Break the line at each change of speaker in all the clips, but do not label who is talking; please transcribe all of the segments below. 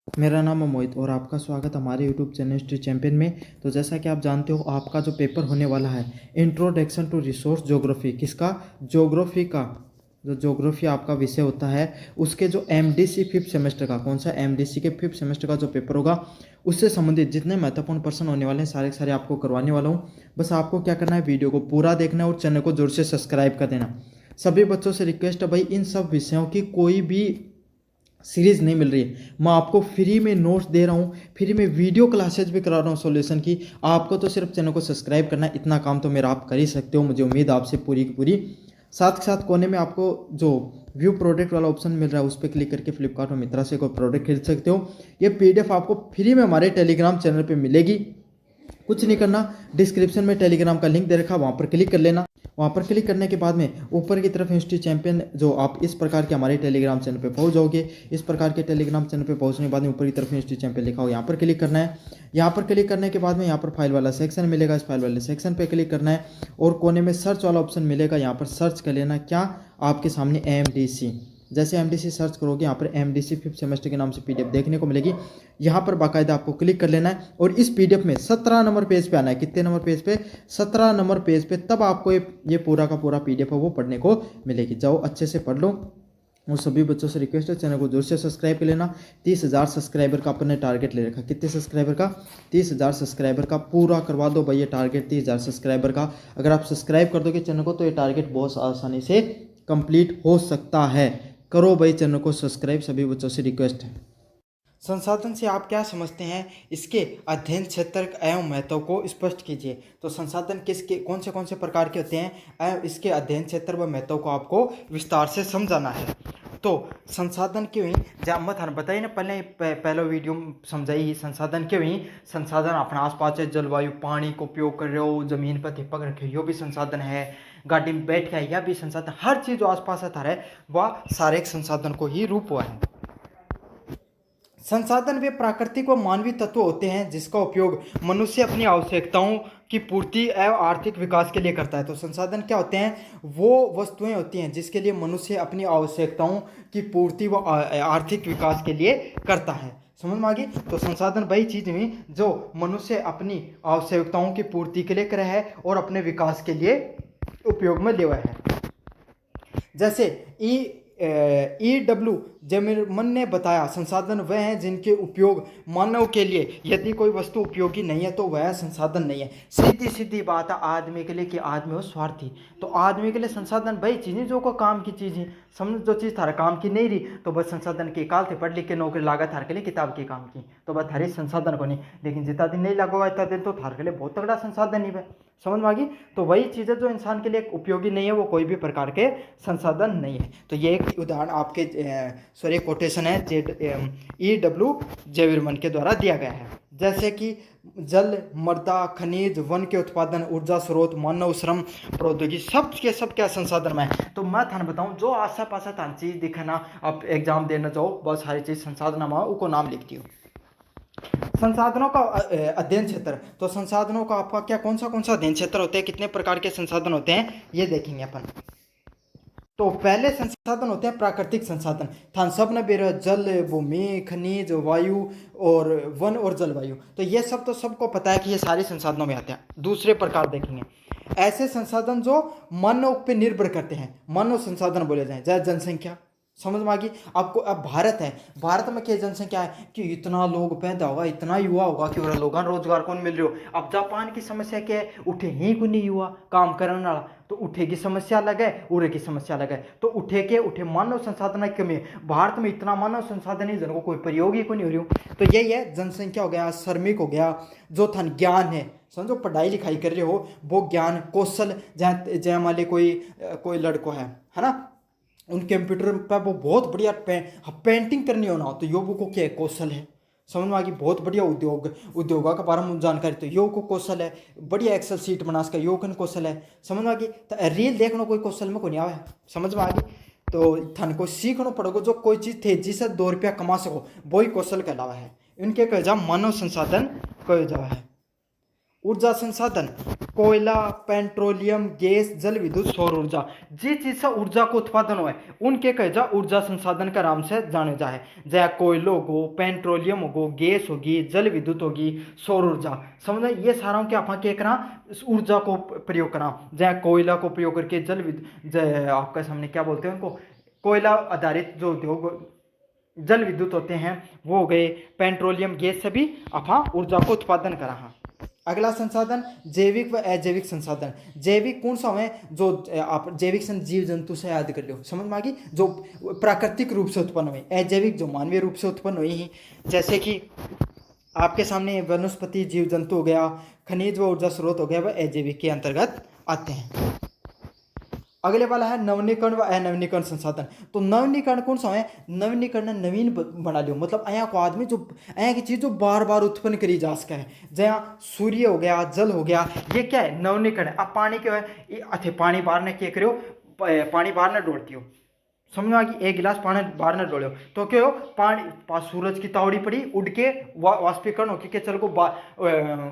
मेरा नाम है मोहित और आपका स्वागत हमारे यूट्यूब चैनल हिस्ट्री चैंपियन में। तो जैसा कि आप जानते हो, आपका जो पेपर होने वाला है इंट्रोडक्शन टू रिसोर्स ज्योग्राफी, किसका? ज्योग्राफी का। जो ज्योग्राफी आपका विषय होता है उसके जो एमडीसी फिफ्थ सेमेस्टर का, कौन सा? एमडीसी के फिफ्थ सेमेस्टर का जो पेपर होगा उससे संबंधित जितने महत्वपूर्ण प्रश्न होने वाले हैं सारे के सारे आपको करवाने वाला हूँ। बस आपको क्या करना है, वीडियो को पूरा देखना है और चैनल को जोर से सब्सक्राइब कर देना। सभी बच्चों से रिक्वेस्ट है भाई, इन सब विषयों की कोई भी सीरीज नहीं मिल रही है, मैं आपको फ्री में नोट्स दे रहा हूँ, फ्री में वीडियो क्लासेज भी करा रहा हूँ सॉल्यूशन की। आपको तो सिर्फ चैनल को सब्सक्राइब करना है, इतना काम तो मेरा आप कर ही सकते हो, मुझे उम्मीद आपसे पूरी की पूरी। साथ के साथ कोने में आपको जो व्यू प्रोडक्ट वाला ऑप्शन मिल रहा है उस पर क्लिक करके फ्लिपकार्ट और मित्रा से कोई प्रोडक्ट खरीद सकते हो। ये पीडीएफ आपको फ्री में हमारे टेलीग्राम चैनल पर मिलेगी। कुछ नहीं करना, डिस्क्रिप्शन में टेलीग्राम का लिंक दे रखा, वहाँ पर क्लिक कर लेना। वहाँ पर क्लिक करने के बाद में ऊपर की तरफ हिस्ट्री चैंपियन, जो आप इस प्रकार के हमारे टेलीग्राम चैनल पे पहुँच जाओगे। इस प्रकार के टेलीग्राम चैनल पे पहुँचने के बाद में ऊपर की तरफ हिस्ट्री चैंपियन लिखा हो, यहाँ पर क्लिक करना है। यहाँ पर क्लिक करने के बाद में यहाँ पर फाइल वाला सेक्शन मिलेगा, इस फाइल वाले सेक्शन पे क्लिक करना है और कोने में सर्च वाला ऑप्शन मिलेगा, यहाँ पर सर्च कर लेना क्या आपके सामने एमडीसी। जैसे एमडीसी सर्च करोगे यहाँ पर एमडीसी फिफ्थ सेमेस्टर के नाम से पीडीएफ देखने को मिलेगी। यहाँ पर बाकायदा आपको क्लिक कर लेना है और इस पीडीएफ में 17 नंबर पेज पे आना है। कितने नंबर पेज पे? 17 नंबर पेज पे, तब आपको ये पूरा का पूरा पीडीएफ है वो पढ़ने को मिलेगी। जाओ अच्छे से पढ़ लो और सभी बच्चों से रिक्वेस्ट है चैनल को जोर से सब्सक्राइब कर लेना। 30,000 सब्सक्राइबर का अपने टारगेट ले रखा। कितने सब्सक्राइबर का? 30,000 सब्सक्राइबर का पूरा करवा दो भाई, ये टारगेट 30,000 सब्सक्राइबर का। अगर आप सब्सक्राइब कर दोगे चैनल को तो ये टारगेट बहुत आसानी से कंप्लीट हो सकता है। करो भाई चैनल को सब्सक्राइब, सभी बच्चों से रिक्वेस्ट है। संसाधन से आप क्या समझते हैं, इसके अध्ययन क्षेत्र एवं महत्व को स्पष्ट कीजिए। तो संसाधन किसके कौन से प्रकार के होते हैं एवं इसके अध्ययन क्षेत्र व महत्व को आपको विस्तार से समझाना है। तो संसाधन क्यों ही जहाँ मत हन बताइए ना, पहले वीडियो में समझाई ही संसाधन क्यों ही। संसाधन अपने आसपास है, जलवायु, पानी को उपयोग कर रहे हो, जमीन पर तिपक रखे हो, यो भी संसाधन है। गाड़ी में बैठ के यह भी संसाधन, हर चीज जो आसपास है वह सारे एक संसाधन को ही रूप हुआ है। संसाधन वे प्राकृतिक व मानवीय तत्व होते हैं जिसका उपयोग मनुष्य अपनी आवश्यकताओं की पूर्ति एवं आर्थिक विकास के लिए करता है। तो संसाधन क्या होते हैं? वो वस्तुएं होती हैं जिसके लिए मनुष्य अपनी आवश्यकताओं की पूर्ति व आर्थिक विकास के लिए करता है। समझ में आ गई? तो संसाधन वही चीज हुई जो मनुष्य अपनी आवश्यकताओं की पूर्ति के लिए करे है और अपने विकास के लिए उपयोग में ले हुआ है। जैसे EW जेमिरमन ने बताया, संसाधन वह हैं जिनके उपयोग मानव के लिए, यदि कोई वस्तु उपयोगी नहीं है तो वह संसाधन नहीं है। सीधी सीधी बात है आदमी के लिए कि आदमी हो स्वार्थी। तो आदमी के लिए संसाधन वही चीज़ है जो को काम की चीज़ है। समझ, जो चीज़ थारा काम की नहीं रही तो बस संसाधन की काल थे, पढ़ लिख के नौकरी लागा थार के लिए किताब की काम की तो बस थारे संसाधन को नहीं। लेकिन जितना दिन नहीं लगेगा इतना दिन तो थार के लिए बहुत तगड़ा संसाधन ही है। समझ में आ गई? तो वही चीज़ें जो इंसान के लिए उपयोगी नहीं है वो कोई भी प्रकार के संसाधन नहीं है। तो ये एक उदाहरण आपके सॉरी कोटेशन है EW जेविरमन के द्वारा दिया गया है। जैसे कि जल, मृदा, खनिज, वन के उत्पादन, ऊर्जा स्रोत, मानव श्रम, प्रौद्योगिकी, सब क्या संसाधन में है। तो मैं थाने बताऊं जो आशा पासा थान चीज दिखे ना, आप एग्जाम देना जाओ बहुत सारी चीज संसाधन में उनको नाम लिखती हो। संसाधनों का अध्ययन क्षेत्र। तो संसाधनों का आपका क्या कौन सा अध्ययन क्षेत्र होते हैं, कितने प्रकार के संसाधन होते हैं ये देखेंगे अपन। तो पहले संसाधन होते हैं प्राकृतिक संसाधन। थान सब ने बेरा जल, भूमि, खनिज, वायु और वन और जलवायु। तो ये सब तो सबको पता है कि ये सारे संसाधनों में आते हैं। दूसरे प्रकार देखेंगे ऐसे संसाधन जो मानव पे निर्भर करते हैं, मानव संसाधन बोले जाए, जैसे जनसंख्या। समझ में आ गई आपको? अब भारत है, भारत में क्या जनसंख्या है कि इतना लोग पैदा होगा, इतना युवा होगा कि और लोगों रोजगार कौन मिल रही हो। अब जापान की समस्या क्या है? उठे ही को नहीं युवा काम करने वाला, तो उठे की समस्या अलग है, उड़े की समस्या अलग है। तो उठे मानव संसाधन की कमी है। भारत में इतना मानव संसाधन है जिनको कोई प्रयोग ही को नहीं हो रही हो। तो यही है, जनसंख्या हो गया, श्रमिक हो गया, जो था ज्ञान है, समझो पढ़ाई लिखाई कर रहे हो वो ज्ञान, कौशल, जहाँ मान ली कोई लड़को है ना, उन कंप्यूटर पर वो बहुत बढ़िया पेंटिंग करनी हो ना, तो योग को क्या है? कौशल है। समझ में आ गई? बहुत बढ़िया उद्योगों का बारे में जानकारी, तो योग को कौशल है। बढ़िया एक्सेल शीट बना सका, योग कौशल है। समझ में आ गई? तो रील देखना कोई कौशल में को नहीं आवे। समझ में आ गई? तो थान को सीखना पड़ेगा, जो कोई चीज़ थे जिससे 2 रुपया कमा सको वही कौशल कहलावा है। इनके कह जा मानव संसाधन कहे जावा है। ऊर्जा संसाधन कोयला, पेट्रोलियम, गैस, जल विद्युत, सौर ऊर्जा, जिस चीज से ऊर्जा को उत्पादन हो उनके कहे जा ऊर्जा संसाधन का नाम से जाने जाए। जय कोयलो हो, पेट्रोलियम हो, गैस होगी, जल विद्युत होगी, सौर ऊर्जा, समझ ये सारा के आप करा ऊर्जा को प्रयोग करा। जय कोयला को प्रयोग करके जल विद्युत, जय आपका सामने क्या बोलते हैं उनको, कोयला आधारित जो उद्योग जल विद्युत होते हैं वो हो गए। पेट्रोलियम गैस से भी आप ऊर्जा को उत्पादन करा। अगला संसाधन जैविक व अजैविक संसाधन। जैविक कौन सा है, जो आप जैविक जीव जंतु से याद कर लो, समझ में आ गई, जो प्राकृतिक रूप से उत्पन्न हुए। अजैविक जो मानवीय रूप से उत्पन्न हुई ही, जैसे कि आपके सामने वनस्पति जीव जंतु हो गया, खनिज व ऊर्जा स्रोत हो गया, वह अजैविक के अंतर्गत आते हैं। अगले वाला है नवीनीकरण व अनवीनीकरण संसाधन। तो नवीनीकरण कौन सा है, नवीनीकरण नवीन बना लियो, मतलब अया को आदमी जो अया की चीज जो बार बार उत्पन्न करी जा सके है। जहाँ सूर्य हो गया, जल हो गया, ये क्या है, नवीनीकरण। अब पानी क्या है, अच्छे पानी बाहर ने क्या करो, पानी बाहर न डोलती हो, समझ में आ गई, एक गिलास पानी बाहर न डोलो तो क्या हो, पानी पास सूरज की तावड़ी पड़ी, उड़ के वाष्पीकरण हो के चल को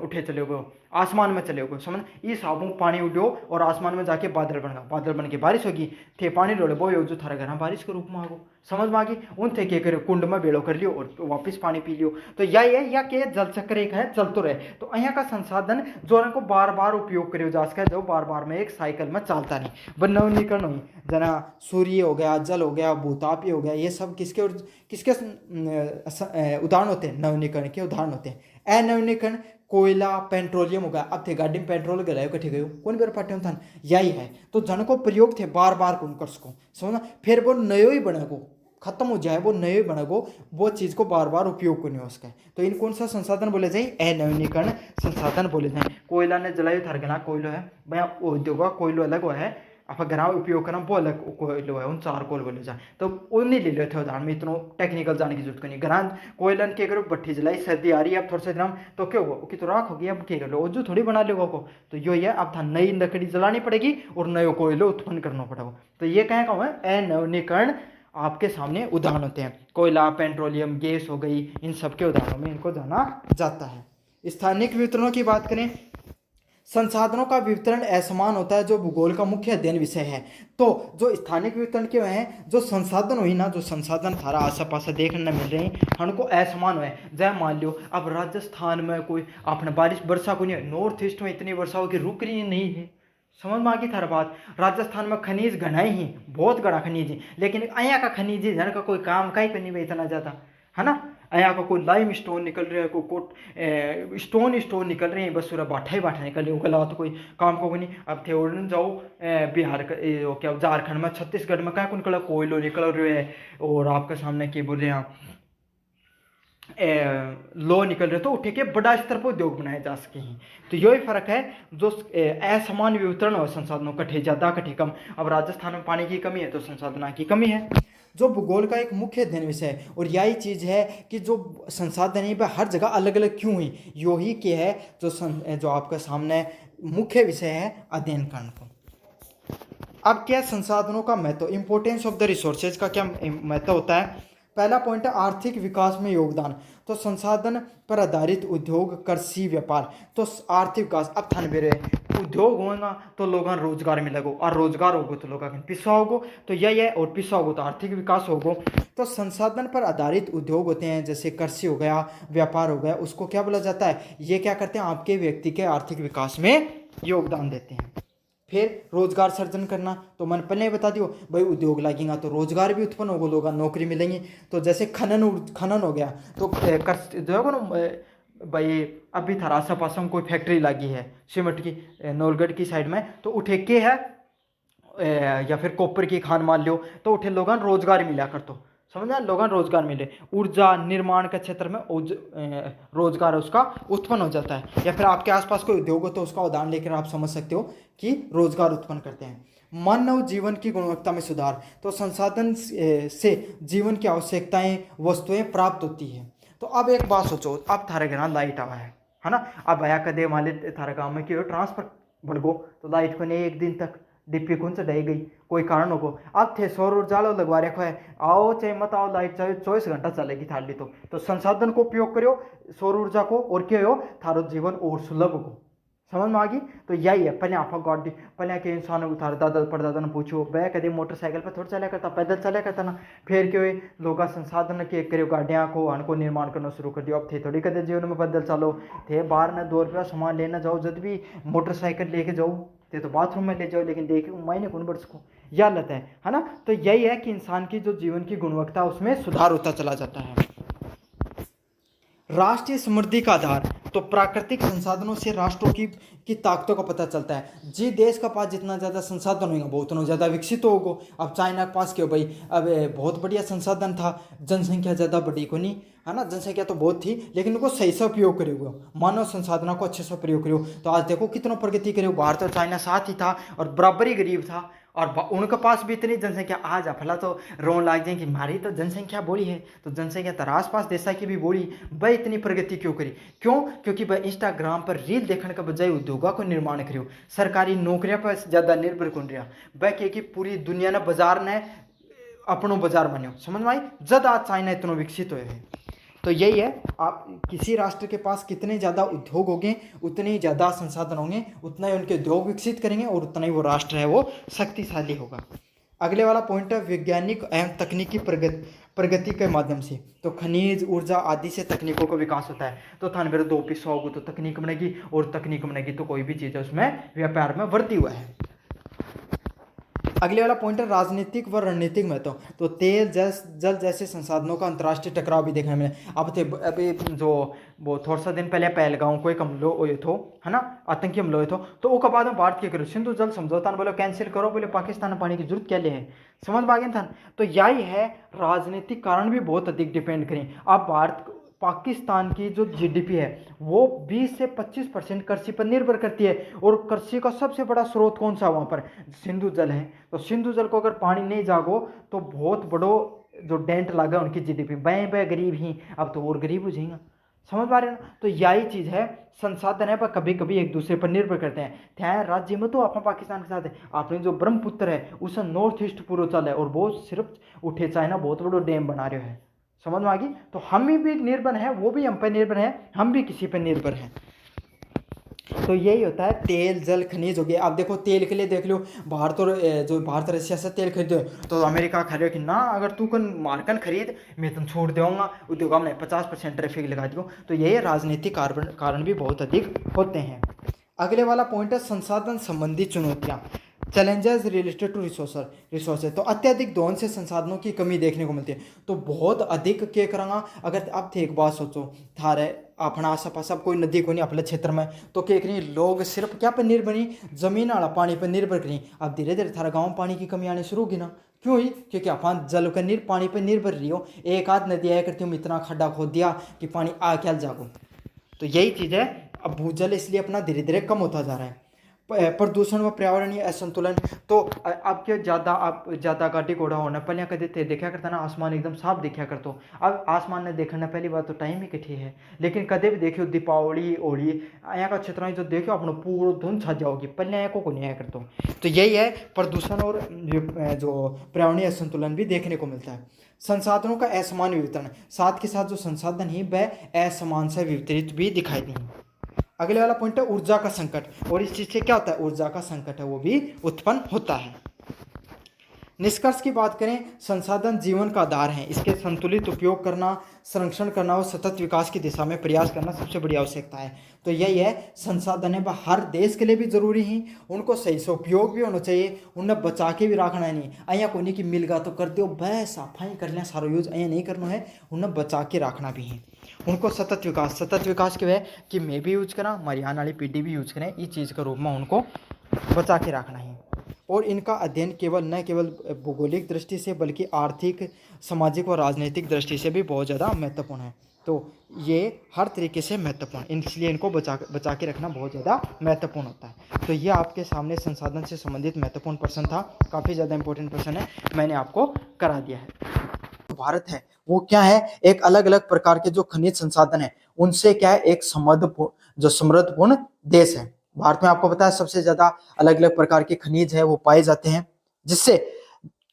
उठे चले गो, आसमान में चले गो, समझ इस साबुन पानी उड़ो और आसमान में जाके बादल बन गया, बादल बन के बारिश होगी, थे पानी डोले वो जो थारा घर बारिश के रूप में आगो, समझ में आ गई। उन थे क्या करो, कुंड में बेड़ो कर लियो और वापस पानी पी लियो। तो यही है, या के जल चक्र एक है, चलते रहे। तो यहाँ का संसाधन जो इनको बार बार उपयोग करियो जा सके, जो बार बार में एक साइकिल में चलता नहीं, व नवीनीकरण हुई। जना सूर्य हो गया, जल हो गया, भूतापी हो गया, ये सब किसके उदाहरण होते हैं, नवीनीकरण के उदाहरण होते हैं। अनवीनीकरण कोयला, पेट्रोलियम हो गया। अब थे गाड़ी में पेट्रोल गलायो कठे गयो, कौन बेर पाठ्यम था, यही है। तो जन को प्रयोग थे बार बार कौन कर सको, समझना, फिर वो नयो ही बनेगो, खत्म हो जाए वो नयो ही बनेगो, वो चीज को बार बार उपयोग करने हो उसका। तो इन कौन सा संसाधन बोले जाए, अनवीनीकरण संसाधन बोले जाए। कोयला ने जलायो थार गना कोयलो है भैया, उद्योग कोयलो अलग हुआ है, आप घर उपयोग करना वो अलग कोयलो है, उन चार कोल बोले जाए। तो उन्हें ले लेते हो उदाहरण में, इतना टेक्निकल जाने की जरूरत नहीं। घर कोयलन के करो, भट्टी जलाई, सर्दी आ रही है, अब थोड़ा सा दिन तो क्या होगा कि तो राख होगी, अब क्या कर लो, जो थोड़ी बना लोगों को। तो यो है, अब था नई लकड़ी जलानी पड़ेगी और नयो कोयलो उत्पन्न करना पड़ेगा। तो ये कहें का अनवीनीकरण आपके सामने उदाहरण होते हैं। कोयला, पेट्रोलियम, गैस हो गई, इन सब के उदाहरणों में इनको जाना जाता है। स्थानिक वितरणों की बात करें, संसाधनों का वितरण असमान होता है, जो भूगोल का मुख्य अध्ययन विषय है। तो जो स्थानिक वितरण के हैं, जो संसाधन हुई ना, जो संसाधन थारा आसा पासा देखने मिल रहे हैं, हमको असमान हुए। जय मान लो अब राजस्थान में कोई अपने बारिश वर्षा को नहीं है, नॉर्थ ईस्ट में इतनी वर्षा हो कि रुक रही नहीं है, समझ में आ गई थारा बात। राजस्थान में खनिज घना ही, बहुत गड़ा खनिज है, लेकिन अया का खनिज जन का कोई काम का ही नहीं इतना ज़्यादा, है ना। यहाँ का कोई लाइम स्टोन निकल रहा है, कोई कोट स्टोन निकल रहे हैं, बस पूरा बाठा ही बाठा निकल रही है, गला तो कोई काम को नहीं। अब थे उड़न जाओ बिहार का क्या झारखंड में, छत्तीसगढ़ में क्या निकला, कोयलो निकल रहे है, और आपके सामने क्या बोल रहे हैं लो निकल रहे, तो उठे के बड़ा स्तर पर उद्योग बनाए जा सके हैं। तो यही फर्क है, जो असमान वितरण हो संसाधनों, कठे ज़्यादा कठे कम। अब राजस्थान में पानी की कमी है तो संसाधनों की कमी है, जो भूगोल का एक मुख्य अध्ययन विषय है। और यही चीज़ है कि जो संसाधन है हर जगह अलग अलग क्यों है, यो ही के है जो आपके सामने मुख्य विषय है अध्ययन करने को। अब क्या संसाधनों का महत्व, इंपॉर्टेंस ऑफ द रिसोर्सेज का क्या महत्व होता है। पहला पॉइंट है आर्थिक विकास में योगदान। तो संसाधन पर आधारित उद्योग, कृषि, व्यापार, तो आर्थिक विकास। अब थान बेरे उद्योग होगा तो लोगों रोजगार मिलेगा, और रोजगार होगा तो लोगों पिस्सा होगा, तो यही है, और पिस्सा होगा तो आर्थिक विकास होगा। तो संसाधन पर आधारित उद्योग होते हैं, जैसे कृषि हो गया, व्यापार हो गया, उसको क्या बोला जाता है, ये क्या करते हैं, आपके व्यक्ति के आर्थिक विकास में योगदान देते हैं। फिर रोजगार सर्जन करना, तो मैंने पहले बता दियो भाई, उद्योग लगेगा तो रोजगार भी उत्पन्न होगा, लोग नौकरी मिलेंगी। तो जैसे खनन हो गया, तो जो है ना भाई, अभी थारा आसा पासा में कोई फैक्ट्री लगी है सीमेंट की, नौलगढ़ की साइड में, तो उठे के है या फिर कॉपर की खान मान लो, तो उठे लोगों रोजगार मिला कर, तो समझना, लोगों रोजगार मिले। ऊर्जा निर्माण के क्षेत्र में रोजगार उसका उत्पन्न हो जाता है। या फिर आपके आसपास कोई उद्योग हो तो उसका उदाहरण लेकर आप समझ सकते हो कि रोजगार उत्पन्न करते हैं। मानव जीवन की गुणवत्ता में सुधार, तो संसाधन से जीवन की आवश्यकताएं, वस्तुएं प्राप्त होती है। तो अब एक बात सोचो, अब थारे घर लाइट आवा है ना, अब आया कदे मान ली थारे गाँव में क्यों ट्रांसफर बढ़ गो, तो लाइट को नहीं एक दिन तक डिप्पी कौन से ढह गई, कोई कारण होगा। अब थे सौर ऊर्जा लगवा रखा है, आओ चाहे मत आओ, लाइट चाहे 24 घंटा चलेगी थाली। तो संसाधन को उपयोग करो सौर ऊर्जा को, और क्या हो थारो जीवन और सुलभ हो। समझ में आ गई। तो यही है, पहले आप गाड़ी पहले के इंसान उतार दादा परदादा ने पूछो वह कभी मोटरसाइकिल पर थोड़ा चला करता, पैदल चला करता ना। फिर क्यों लोग संसाधन के करो गाड़ियाँ को अनको निर्माण करना शुरू कर दिया। अब थे थोड़ी कदे जीवन में पैदल चलो, थे बाहर न 2 रुपया सामान लेना जाओ, जब भी मोटरसाइकिल लेके जाओ थे तो बाथरूम में ले जाओ, लेकिन देखो मैंने कौन बढ़ सको, यह लत है ना। तो यही है कि इंसान की जो जीवन की गुणवत्ता उसमें सुधार होता चला जाता है। राष्ट्रीय समृद्धि का आधार, तो प्राकृतिक संसाधनों से राष्ट्रों की ताकतों का पता चलता है। जी देश का पास जितना ज़्यादा संसाधन होगा वो उतना ज़्यादा विकसित होगा। अब चाइना के पास क्यों भाई, अब बहुत बढ़िया संसाधन था, जनसंख्या ज़्यादा बड़ी को नहीं है ना, जनसंख्या तो बहुत थी लेकिन उनको सही से उपयोग करेगा, मानव संसाधनों को अच्छे से प्रयोग करो। तो आज देखो कितना प्रगति करे, बाहर तो चाइना साथ ही था और बराबर ही गरीब था, और उनके पास भी इतनी जनसंख्या। आज अफला तो रोन लाग जाए कि हमारी तो जनसंख्या बोली है, तो जनसंख्या तो आस पास देशा की भी बोली, वह इतनी प्रगति क्यों करी, क्यों? क्योंकि वह इंस्टाग्राम पर रील देखने के बजाय उद्योगों को निर्माण करो, सरकारी नौकरियों पर ज़्यादा निर्भर कौन रहा, वह कि पूरी दुनिया ने बाजार ने अपनों बाजार मानो। समझ में आई, जब आज चाइना इतना विकसित हुए है। तो यही है, आप किसी राष्ट्र के पास कितने ज़्यादा उद्योग होंगे उतने ही ज़्यादा संसाधन होंगे, उतना ही उनके उद्योग विकसित करेंगे और उतना ही वो राष्ट्र है वो शक्तिशाली होगा। अगले वाला पॉइंट है वैज्ञानिक एवं तकनीकी प्रगति के माध्यम से। तो खनिज ऊर्जा आदि से तकनीकों का विकास होता है। तो थान मेरे 2 पैसा होगा तो तकनीक बनेगी, और तकनीक बनेगी तो कोई भी चीज़ है उसमें व्यापार में वृद्धि हुआ है। अगले वाला पॉइंट है राजनीतिक व रणनीतिक महत्व। तो तेल जल जैसे संसाधनों का अंतर्राष्ट्रीय टकराव भी देखने मिले। अब थे अभी जो वो थोड़ा सा दिन पहले पहलगांव को एक हमलो हुए थो, है ना, आतंकी हमलो हुए थो, तो वो बाद में भारत क्या करो, सिंधु जल समझौता बोले कैंसिल करो, बोले पाकिस्तान में पानी की जरूरत क्या ले है। समझ में आ गया था। तो यही है, राजनीतिक कारण भी बहुत अधिक डिपेंड करें। अब भारत पाकिस्तान की जो जीडीपी है वो 20 से 25% कृषि पर निर्भर करती है, और कृषि का सबसे बड़ा स्रोत कौन सा वहाँ पर, सिंधु जल है। तो सिंधु जल को अगर पानी नहीं जागो तो बहुत बड़ो जो डेंट लगा उनकी जीडीपी, बै गरीब ही अब तो और गरीब हो जाएगा। समझ पा रहे हो ना। तो यही चीज़ है, संसाधन है पर कभी कभी एक दूसरे पर निर्भर करते हैं। ध्यान राज्य में तो अपना पाकिस्तान के साथ है, आपने जो ब्रह्मपुत्र है उसे नॉर्थ ईस्ट पूर्व चल है, और वो सिर्फ उठे चाइना बहुत बड़ो डैम बना रहे है। समझ में आ गई। तो हम भी निर्भर हैं, वो भी हम पर निर्भर हैं, हम भी किसी पर निर्भर हैं। तो यही होता है, तेल जल खनिज हो गया। आप देखो तेल के लिए देख लो, भारत और जो भारत रशिया से तेल खरीदो तो अमेरिका खा रहे हो कि ना, अगर तू कन मार्कन खरीद मैं तुम छोड़ दूंगा, उद्योग में 50% ट्रैफिक लगा दो। तो यही राजनीतिक कारण भी बहुत अधिक होते हैं। अगले वाला पॉइंट है संसाधन संबंधी चुनौतियाँ, चैलेंजेस रिलेटेड टू रिसोर्सेज। तो अत्यधिक दोहन से संसाधनों की कमी देखने को मिलती है। तो बहुत अधिक क्या करांगा, अगर आप थे एक बात सोचो, थारे अपना आसा पासा कोई नदी को नहीं अपने क्षेत्र में, तो क्या करें लोग सिर्फ क्या पर निर्भर नहीं, जमीन वाला पानी पर निर्भर करें। अब धीरे धीरे थारा गाँव पानी की कमी आने शुरू होगी ना, क्यों ही, क्योंकि अपन जल का पानी पर निर्भर रही हो, एक आध नदी आया करती हूँ, इतना खड्डा खोद दिया कि पानी आ क्या जागो। तो यही चीज़ है, अब भूजल इसलिए अपना धीरे धीरे कम होता जा रहा है। प्रदूषण व पर्यावरणीय असंतुलन। तो अब क्या ज़्यादा गाड़ी घोड़ा होना, पहले कदे देखा करता ना आसमान एकदम साफ देखा करते हो, अब आसमान ने देखना पहली बात तो टाइम ही कठी है, लेकिन कदे भी देखियो दीपावली होली यहाँ का क्षेत्र में जो देखो अपना पूरा धुंध छा जाओगी, पहले यहाँ को नहीं आया करते हो। तो यही है, प्रदूषण और जो पर्यावरणीय असंतुलन भी देखने को मिलता है। संसाधनों का असमान वितरण, साथ के साथ जो संसाधन है वह असमान से वितरित भी दिखाई देंगे। अगले वाला पॉइंट है ऊर्जा का संकट, और इस चीज से क्या होता है, ऊर्जा का संकट है वो भी उत्पन्न होता है। निष्कर्ष की बात करें, संसाधन जीवन का आधार है, इसके संतुलित उपयोग करना, संरक्षण करना और सतत विकास की दिशा में प्रयास करना सबसे बड़ी आवश्यकता है। तो यही है, संसाधन है वह हर देश के लिए भी जरूरी है, उनको सही से उपयोग भी होना चाहिए, उन्हें बचा के भी रखना है। नहीं अया को नहीं कि मिल गा तो कर दो वह सफाई कर लें सारा यूज, अया नहीं करना है, उन्हें बचा के रखना भी है। उनको सतत विकास के वह कि मैं भी यूज करा, हमारी आने वाली पीढ़ी भी यूज करें, इस चीज़ के रूप में उनको बचा के रखना है। और इनका अध्ययन न केवल भौगोलिक दृष्टि से बल्कि आर्थिक, सामाजिक और राजनीतिक दृष्टि से भी बहुत ज़्यादा महत्वपूर्ण है। तो ये हर तरीके से महत्वपूर्ण, इसलिए इनको बचा के रखना बहुत ज़्यादा महत्वपूर्ण होता है। तो ये आपके सामने संसाधन से संबंधित महत्वपूर्ण प्रश्न था, काफ़ी ज़्यादा इंपॉर्टेंट प्रश्न है, मैंने आपको करा दिया है। भारत है वो क्या है, एक अलग अलग प्रकार के जो खनिज संसाधन है उनसे क्या है, एक समृद्धपूर्ण देश है। भारत में आपको पता है सबसे ज्यादा अलग अलग प्रकार के खनिज है वो पाए जाते हैं, जिससे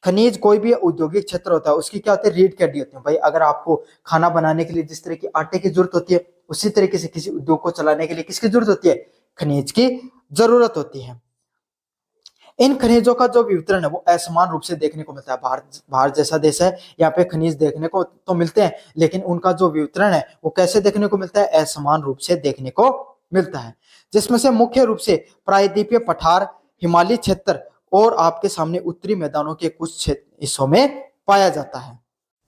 खनिज कोई भी औद्योगिक क्षेत्र होता है उसकी क्या होती है, रीढ़ की हड्डी होती है। भाई अगर आपको खाना बनाने के लिए जिस तरह की आटे की जरूरत होती है, उसी तरीके से किसी उद्योग को चलाने के लिए किसकी जरूरत होती है, खनिज की जरूरत होती है। इन खनिजों का जो वितरण है वो असमान रूप से देखने को मिलता है। भारत जैसा देश है, यहाँ पे खनिज देखने को तो मिलते हैं, लेकिन उनका जो वितरण है वो कैसे देखने को मिलता है? असमान रूप से देखने को मिलता है, जिसमें से मुख्य रूप से प्रायद्वीपीय पठार, हिमालयी क्षेत्र और आपके सामने उत्तरी मैदानों के कुछ हिस्सों में पाया जाता है।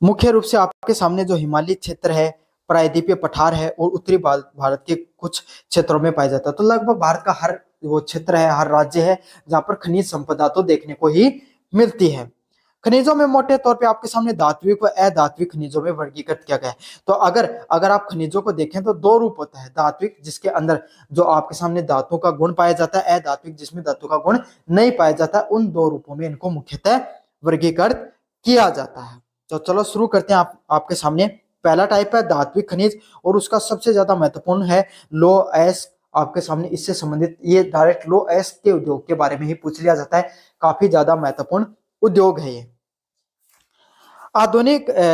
मुख्य रूप से आपके सामने जो हिमालयी क्षेत्र है, प्रायद्वीपीय पठार है और उत्तरी भारत के कुछ क्षेत्रों में पाया जाता है। तो लगभग भारत का हर वो क्षेत्र है, हर राज्य है जहाँ पर खनिज संपदा तो देखने को ही मिलती है। खनिजों में मोटे तौर पे आपके सामने धात्विक व अधात्विक खनिजों में वर्गीकृत किया गया है। तो अगर आप खनिजों को देखें तो दो रूप होता है, धात्विक जिसके अंदर जो आपके सामने धातु का गुण पाया जाता है, अधात्विक जिसमें धातु का गुण नहीं पाया जाता। उन दो रूपों में इनको मुख्यतः वर्गीकृत किया जाता है। तो चलो शुरू करते हैं। आपके सामने पहला टाइप है धात्विक खनिज और उसका सबसे ज्यादा महत्वपूर्ण है लो एस। आपके सामने इससे संबंधित ये डायरेक्ट लो एस के उद्योग के बारे में ही पूछ लिया जाता है, काफी ज्यादा महत्वपूर्ण उद्योग है ये।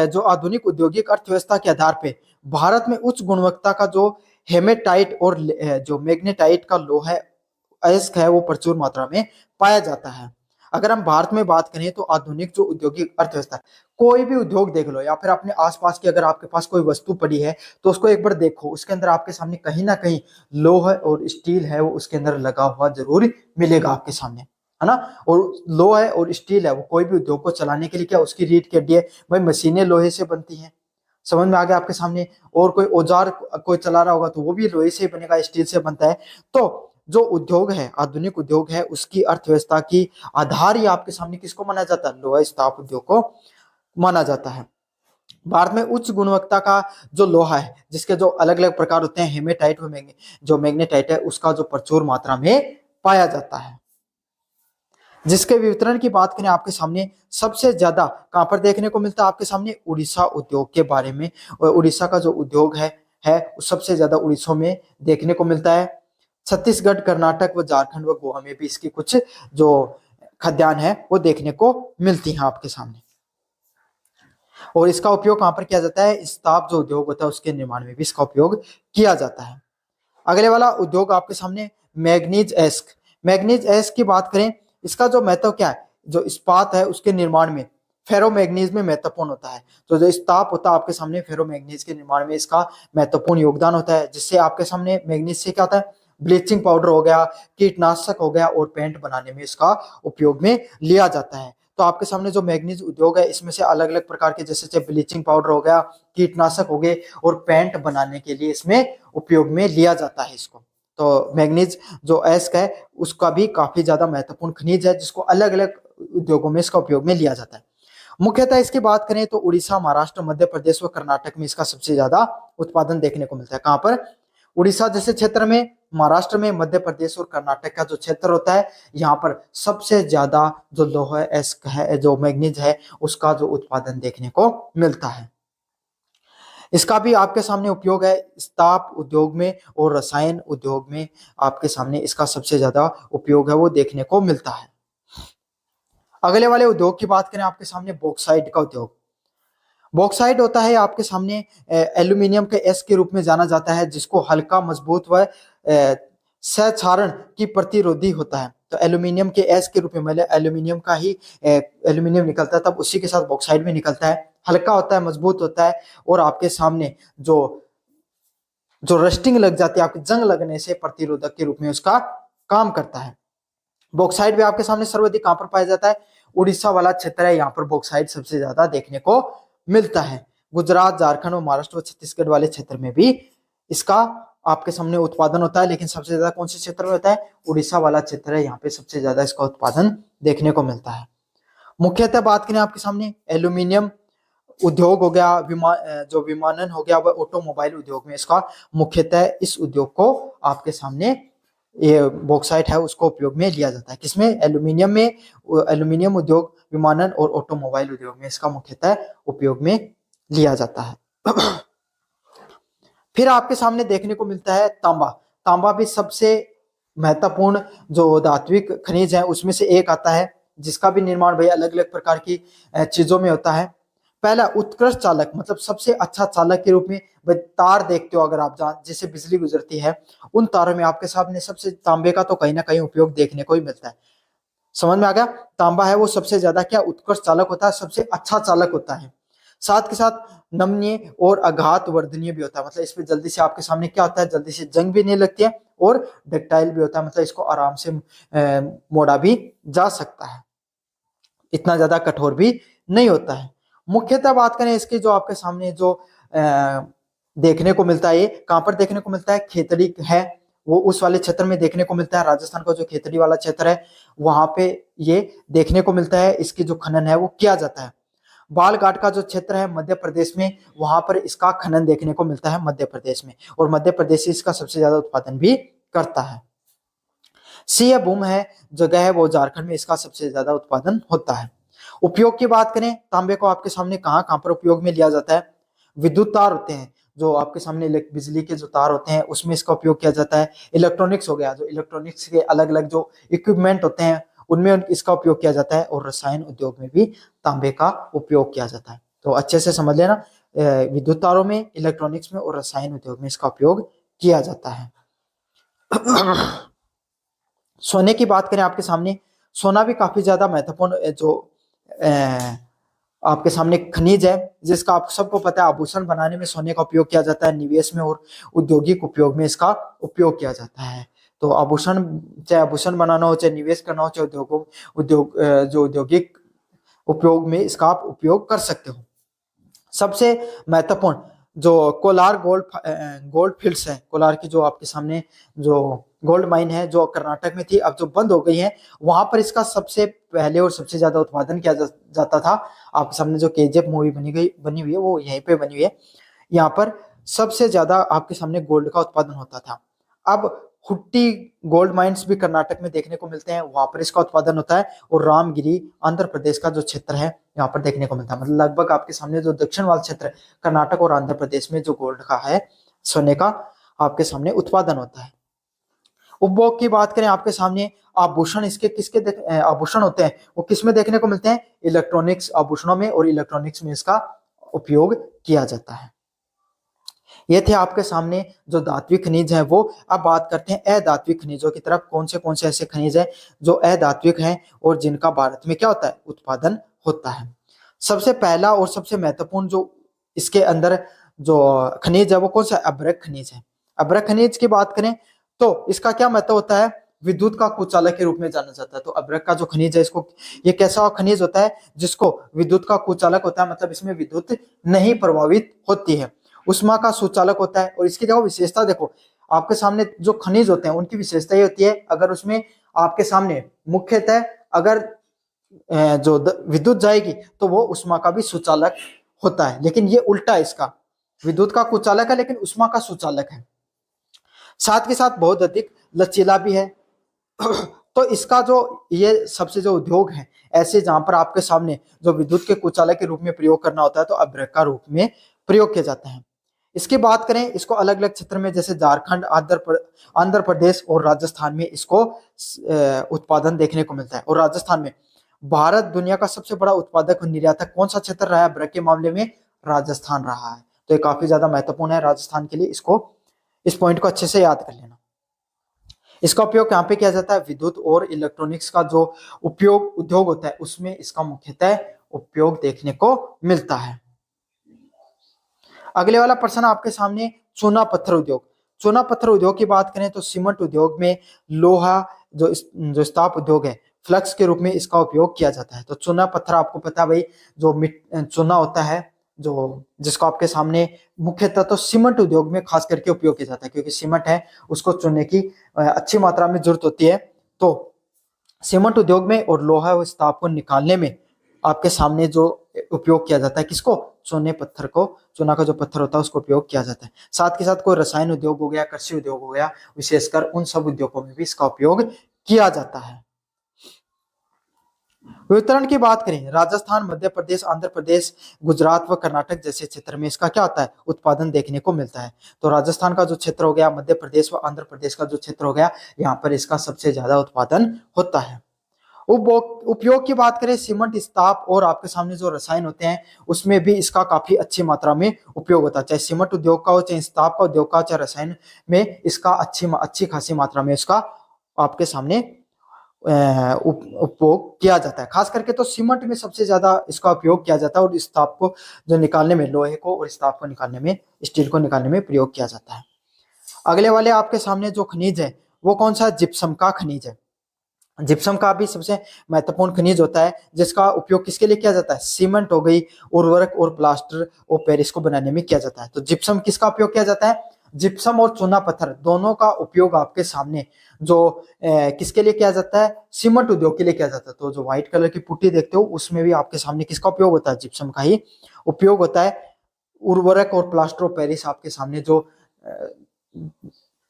जो आधुनिक औद्योगिक अर्थव्यवस्था के आधार पे भारत में उच्च गुणवत्ता का जो हेमेटाइट और जो मैग्नेटाइट का लोहा अयस्क है वो प्रचुर मात्रा में पाया जाता है। अगर हम भारत में बात करें तो आधुनिक जो औद्योगिक अर्थव्यवस्था, कोई भी उद्योग देख लो या फिर अपने आसपास की अगर आपके पास कोई वस्तु पड़ी है तो उसको एक बार देखो, उसके अंदर आपके सामने कहीं ना कहीं लोहा और स्टील है वो उसके अंदर लगा हुआ जरूर मिलेगा आपके सामने, है ना। और लोहा है और स्टील है वो कोई भी उद्योग को चलाने के लिए क्या उसकी रीढ़ की हड्डी है भाई। मशीनें लोहे से बनती हैं, समझ में आ गया आपके सामने। और कोई औजार कोई चला रहा होगा तो वो भी लोहे से बनेगा, स्टील से बनता है। तो जो उद्योग है, आधुनिक उद्योग है, उसकी अर्थव्यवस्था की आधार ही आपके सामने किसको माना जाता है? लोहा इस्पात उद्योग को माना जाता है। भारत में उच्च गुणवत्ता का जो लोहा है जिसके जो अलग अलग प्रकार होते हैं, हेमेटाइट व जो मैग्नेटाइट है, उसका जो प्रचुर मात्रा में पाया जाता है। जिसके वितरण की बात करें आपके सामने सबसे ज्यादा कहां पर देखने को मिलता है? आपके सामने उड़ीसा उद्योग के बारे में। उड़ीसा का जो उद्योग है सबसे ज्यादा उड़ीसा में देखने को मिलता है। छत्तीसगढ़, कर्नाटक व झारखंड व गोवा में भी इसकी कुछ जो खदान है वो देखने को मिलती है आपके सामने। और इसका उपयोग कहां पर किया जाता है? इस्पात जो उद्योग होता है उसके निर्माण में भी इसका उपयोग किया जाता है। अगले वाला उद्योग आपके सामने मैग्नीज एस्क। मैग्नीज एस्क की बात करें, इसका जो महत्व क्या है? जो इस्पात है उसके निर्माण में फेरोमैग्नीज में महत्वपूर्ण होता है। तो जो इस्पात होता है आपके सामने फेरोमैग्नीज के निर्माण में इसका महत्वपूर्ण योगदान होता है, जिससे आपके सामने मैग्नीज से क्या होता है? ब्लीचिंग पाउडर हो गया, कीटनाशक हो गया और पेंट बनाने में इसका उपयोग में लिया जाता है। तो आपके सामने जो मैग्नीज उद्योग है इसमें से अलग अलग प्रकार के जैसे ब्लीचिंग पाउडर हो गया, कीटनाशक हो गए और पेंट बनाने के लिए इसमें उपयोग में लिया जाता है इसको। तो मैग्नीज जो एस्क है उसका भी काफी ज्यादा महत्वपूर्ण खनिज है जिसको अलग अलग उद्योगों में इसका उपयोग में लिया जाता है। मुख्यतः इसकी बात करें तो उड़ीसा, महाराष्ट्र, मध्य प्रदेश व कर्नाटक में इसका सबसे ज्यादा उत्पादन देखने को मिलता है। कहां पर? उड़ीसा जैसे क्षेत्र में, महाराष्ट्र में, मध्य प्रदेश और कर्नाटक का जो क्षेत्र होता है यहाँ पर सबसे ज्यादा जो लोहा एस्क है, जो मैग्नीज है, उसका जो उत्पादन देखने को मिलता है। इसका भी आपके सामने उपयोग है इस्पात उद्योग में और रसायन उद्योग में। आपके सामने इसका सबसे ज्यादा उपयोग है वो देखने को मिलता है। अगले वाले उद्योग की बात करें आपके सामने बॉक्साइट का उद्योग। बॉक्साइट होता है आपके सामने एल्यूमिनियम के एस के रूप में जाना जाता है, जिसको हल्का, मजबूत व क्षारण की प्रतिरोधी होता है। तो एल्यूमिनियम के एस के रूप में, मतलब एल्यूमिनियम का ही एल्यूमिनियम निकलता है तब उसी के साथ बॉक्साइट भी निकलता है। हल्का होता है, मजबूत होता है और आपके सामने जो रस्टिंग लग जाती है, आपकी जंग लगने से प्रतिरोधक के रूप में उसका काम करता है। बॉक्साइट भी आपके सामने सर्वाधिक कहां पर पाया जाता है? उड़ीसा वाला क्षेत्र है, यहाँ पर बॉक्साइट सबसे ज्यादा देखने को मिलता है। गुजरात, झारखंड और महाराष्ट्र व छत्तीसगढ़ वाले क्षेत्र में भी इसका आपके सामने उत्पादन होता है, लेकिन सबसे ज्यादा कौन से क्षेत्र में होता है? उड़ीसा वाला क्षेत्र है, यहाँ पे सबसे ज्यादा इसका उत्पादन देखने को मिलता है। मुख्यतः बात करें आपके सामने एल्यूमिनियम उद्योग हो गया, जो विमानन हो गया, वह ऑटोमोबाइल उद्योग में इसका मुख्यतः इस उद्योग को आपके सामने ये बॉक्साइट है उसको उपयोग में लिया जाता है। किसमें? एल्यूमिनियम में। एल्यूमिनियम उद्योग, विमानन और ऑटोमोबाइल उद्योग में इसका मुख्यतः उपयोग में लिया जाता है। फिर आपके सामने देखने को मिलता है तांबा। तांबा भी सबसे महत्वपूर्ण जो धात्विक खनिज है उसमें से एक आता है, जिसका भी निर्माण भाई अलग अलग प्रकार की चीजों में होता है। पहला उत्कृष्ट चालक मतलब सबसे अच्छा चालक के रूप में भाई तार देखते हो अगर आप जिससे बिजली गुजरती है, उन तारों में आपके सामने सबसे तांबे का तो कहीं ना कहीं उपयोग देखने को ही मिलता है। समझ में आ गया? तांबा है वो सबसे ज्यादा क्या उत्कृष्ट चालक होता है, सबसे अच्छा चालक होता है। साथ के साथ नमनीय और आघात वर्धनीय भी होता है, मतलब इसमें जल्दी से आपके सामने क्या होता है, जल्दी से जंग भी नहीं लगती है, और डक्टाइल भी होता है, मतलब इसको आराम से मोड़ा भी जा सकता है, इतना ज्यादा कठोर भी नहीं होता है। मुख्यतः बात करें इसकी, जो आपके सामने जो देखने को मिलता है, ये कहाँ पर देखने को मिलता है, खेतड़ी है वो उस वाले क्षेत्र में देखने को मिलता है। राजस्थान का जो खेतड़ी वाला क्षेत्र है वहां पे ये देखने को मिलता है, इसकी जो खनन है वो किया जाता है। बालघाट का जो क्षेत्र है मध्य प्रदेश में, वहां पर इसका खनन देखने को मिलता है मध्य प्रदेश में, और मध्य प्रदेश इसका सबसे ज्यादा उत्पादन भी करता है। सिंह भूमि है जगह है वो झारखंड में इसका सबसे ज्यादा उत्पादन होता है। उपयोग की बात करें, तांबे को आपके सामने कहाँ कहाँ पर उपयोग में लिया जाता है, विद्युत तार होते हैं जो आपके सामने बिजली के जो तार होते हैं उसमें इसका उपयोग किया जाता है। इलेक्ट्रॉनिक्स हो गया, जो इलेक्ट्रॉनिक्स के अलग अलग जो इक्विपमेंट होते हैं उनमें इसका उपयोग किया जाता है, और रसायन उद्योग में भी तांबे का उपयोग किया जाता है। तो अच्छे से समझ लेना, विद्युत तारों में, इलेक्ट्रॉनिक्स में और रसायन उद्योग में इसका उपयोग किया जाता है। सोने की बात करें आपके सामने, सोना भी काफी ज्यादा महत्वपूर्ण जो आपके सामने खनिज है, जिसका आप सबको पता है आभूषण बनाने में सोने का उपयोग किया जाता है, निवेश में और औद्योगिक उपयोग में इसका उपयोग किया जाता है। तो आभूषण, चाहे आभूषण बनाना हो, चाहे निवेश करना हो, चाहे जो औद्योगिक उपयोग में इसका आप उपयोग कर सकते हो। सबसे महत्वपूर्ण जो कोलार गोल्ड फील्ड्स है, कोलार की जो आपके सामने जो गोल्ड माइन है जो कर्नाटक में थी, अब जो बंद हो गई है, वहां पर इसका सबसे पहले और सबसे ज्यादा उत्पादन किया जाता था। आपके सामने जो केजीएफ मूवी बनी हुई है वो यहीं पे बनी हुई है। यहाँ पर सबसे ज्यादा आपके सामने गोल्ड का उत्पादन होता था। अब हुट्टी गोल्ड माइंस भी कर्नाटक में देखने को मिलते हैं, वहां पर इसका उत्पादन होता है, और रामगिरी आंध्र प्रदेश का जो क्षेत्र है यहाँ पर देखने को मिलता है। मतलब लगभग आपके सामने जो दक्षिण वाला क्षेत्र कर्नाटक और आंध्र प्रदेश में जो गोल्ड का है, सोने का आपके सामने उत्पादन होता है। उपभोग की बात करें आपके सामने, आभूषण इसके किसके आभूषण होते हैं वो किस में देखने को मिलते हैं, इलेक्ट्रॉनिक्स आभूषणों में, और इलेक्ट्रॉनिक्स में इसका उपयोग किया जाता है। ये थे आपके सामने जो धात्विक खनिज है वो। अब बात करते हैं अधात्विक खनिजों की तरफ, कौन से ऐसे खनिज है जो अधात्विक हैं और जिनका भारत में क्या होता है, उत्पादन होता है। सबसे पहला और सबसे महत्वपूर्ण जो इसके अंदर जो खनिज है वो कौन सा, अभ्रक खनिज है। अभ्रक खनिज की बात करें तो इसका क्या महत्व होता है, विद्युत का कुचालक के रूप में जाना जाता है। तो अभ्रक का जो खनिज है, इसको, ये कैसा खनिज होता है जिसको विद्युत का कुचालक होता है, मतलब इसमें विद्युत नहीं प्रभावित होती है, उष्मा का सुचालक होता है। और इसकी देखो विशेषता, देखो आपके सामने जो खनिज होते हैं उनकी विशेषता ये होती है, अगर उसमें आपके सामने मुख्यतः अगर जो विद्युत जाएगी तो वो उष्मा का भी सुचालक होता है, लेकिन ये उल्टा है, इसका विद्युत का कुचालक है लेकिन उष्मा का सुचालक है। साथ के साथ बहुत अधिक लचीला भी है। तो इसका जो ये सबसे जो उद्योग है ऐसे, जहां पर आपके सामने जो विद्युत के कुचालक के रूप में प्रयोग करना होता है तो अभ्रक का रूप में प्रयोग किए जाते हैं। इसकी बात करें, इसको अलग अलग क्षेत्र में जैसे झारखंड, आंध्र प्रदेश और राजस्थान में इसको उत्पादन देखने को मिलता है। और राजस्थान में, भारत दुनिया का सबसे बड़ा उत्पादक और निर्यातक कौन सा क्षेत्र रहा है अभ्रक के मामले में, राजस्थान रहा है। तो ये काफी ज्यादा महत्वपूर्ण है राजस्थान के लिए, इसको, इस पॉइंट को अच्छे से याद कर लेना। इसका उपयोग यहाँ पे किया जाता है, विद्युत और इलेक्ट्रॉनिक्स का जो उपयोग उद्योग होता है उसमें इसका मुख्यतः उपयोग देखने को मिलता है। अगले वाला प्रश्न आपके सामने, चूना पत्थर उद्योग। चूना पत्थर उद्योग की बात करें तो सीमेंट उद्योग में लोहा जो इस्पात उद्योग है, फ्लक्स के रूप में इसका उपयोग किया जाता है। तो चूना पत्थर आपको पता है भाई, जो चूना होता है जो जिसको आपके सामने मुख्यतः तो सीमेंट उद्योग में खास करके उपयोग किया जाता है, क्योंकि सीमेंट है उसको चुनने की अच्छी मात्रा में जरूरत होती है। तो सीमेंट उद्योग में और लोहा और इस्पात को निकालने में आपके सामने जो उपयोग किया जाता है, किसको, चूने पत्थर को, चूना का जो पत्थर होता है उसको उपयोग किया जाता है। साथ के साथ कोई रसायन उद्योग हो गया, कृषि उद्योग हो गया, विशेषकर उन सब उद्योगों में भी इसका उपयोग किया जाता है। वितरण की बात करें, राजस्थान, मध्य प्रदेश, आंध्र प्रदेश, गुजरात व कर्नाटक जैसे क्षेत्र में इसका क्या होता है, उत्पादन देखने को मिलता है। तो राजस्थान का जो क्षेत्र हो गया, मध्य प्रदेश व आंध्र प्रदेश का जो क्षेत्र हो गया, यहाँ पर इसका सबसे ज्यादा उत्पादन होता है। उपयोग की बात करें, सीमेंट, इस्पात और आपके सामने जो रसायन होते हैं उसमें भी इसका काफी अच्छी मात्रा में उपयोग होता है। चाहे सीमेंट उद्योग का हो, चाहे इस्पात का उद्योग का, चाहे रसायन में इसका अच्छी खासी मात्रा में इसका आपके सामने उपयोग किया जाता है। खास करके तो सीमेंट में सबसे ज्यादा इसका उपयोग किया जाता है और इस्पात को जो निकालने में, लोहे को और इस्पात को निकालने में, स्टील को निकालने में प्रयोग किया जाता है। अगले वाले आपके सामने जो खनिज है वो कौन सा? जिप्सम का खनिज है। जिप्सम का भी सबसे महत्वपूर्ण खनिज होता है, जिसका उपयोग किसके लिए किया जाता है? सीमेंट हो गई, उर्वरक और प्लास्टर और पेरिस को बनाने में किया जाता है। तो जिप्सम किसका उपयोग किया जाता है? जिप्सम और चूना पत्थर दोनों का उपयोग आपके सामने जो किसके लिए किया जाता है? सीमेंट उद्योग के लिए किया जाता है। तो जो व्हाइट कलर की पुट्टी देखते हो उसमें भी आपके सामने किसका उपयोग होता है? जिप्सम का ही उपयोग होता है। उर्वरक और प्लास्टर ऑफ पेरिस आपके सामने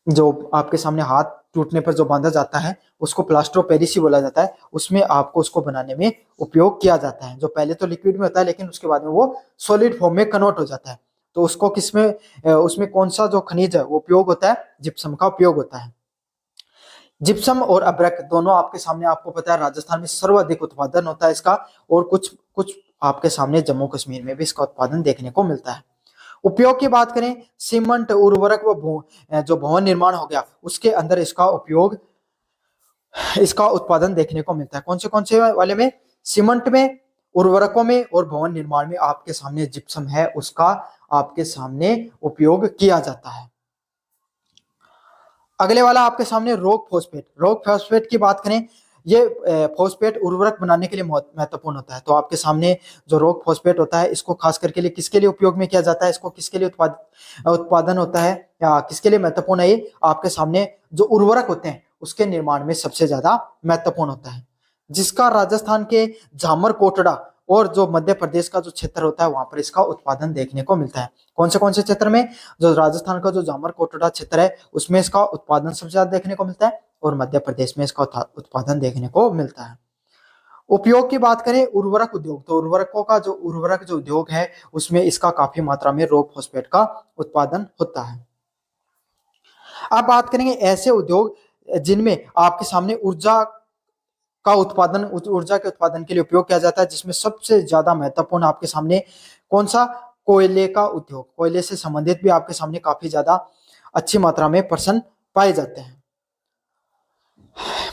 जो आपके सामने हाथ टूटने पर जो बांधा जाता है उसको प्लास्टर ऑफ पेरिस ही बोला जाता है। उसमें आपको उसको बनाने में उपयोग किया जाता है। जो पहले तो लिक्विड में होता है लेकिन उसके बाद में वो सॉलिड फॉर्म में कन्वर्ट हो जाता है। तो उसको उसमें कौन सा जो खनिज है वो उपयोग होता है? जिप्सम का उपयोग होता है। जिप्सम और अब्रक दोनों आपके सामने, आपको पता है राजस्थान में सर्वाधिक उत्पादन होता है इसका, और कुछ कुछ आपके सामने जम्मू कश्मीर में भी इसका उत्पादन देखने को मिलता है। उपयोग की बात करें, सीमेंट, उर्वरक व जो भवन निर्माण हो गया उसके अंदर इसका उत्पादन देखने को मिलता है। कौन से वाले में? सीमेंट में, उर्वरकों में और भवन निर्माण में आपके सामने जिप्सम है उसका आपके सामने उपयोग किया जाता है। अगले वाला आपके सामने रॉक फॉस्फेट। रॉक फॉस्फेट की बात करें, ये फॉस्फेट उर्वरक बनाने के लिए महत्वपूर्ण होता है। तो आपके सामने जो रॉक फॉस्फेट होता है इसको खास करके लिए किसके लिए उपयोग में किया जाता है? इसको किसके लिए उत्पादन होता है या किसके लिए महत्वपूर्ण है? ये आपके सामने जो उर्वरक होते हैं उसके निर्माण में सबसे ज्यादा महत्वपूर्ण होता है, जिसका राजस्थान के झामर कोटड़ा और जो मध्य प्रदेश का जो क्षेत्र होता है वहां पर इसका उत्पादन देखने को मिलता है। कौन से क्षेत्र में? जो राजस्थान का जो झामर कोटड़ा क्षेत्र है उसमें इसका उत्पादन सबसे ज्यादा देखने को मिलता है और मध्य प्रदेश में इसका उत्पादन देखने को मिलता है। उपयोग की बात करें, उर्वरक उद्योग, तो उर्वरक जो उद्योग है उसमें इसका काफी मात्रा में रॉक फॉस्फेट का उत्पादन होता है। अब बात करेंगे ऐसे उद्योग जिनमें आपके सामने ऊर्जा के उत्पादन के लिए उपयोग किया जाता है, जिसमें सबसे ज्यादा महत्वपूर्ण आपके सामने कौन सा? कोयले का उद्योग। कोयले से संबंधित भी आपके सामने काफी ज्यादा अच्छी मात्रा में पर्सन पाए जाते हैं।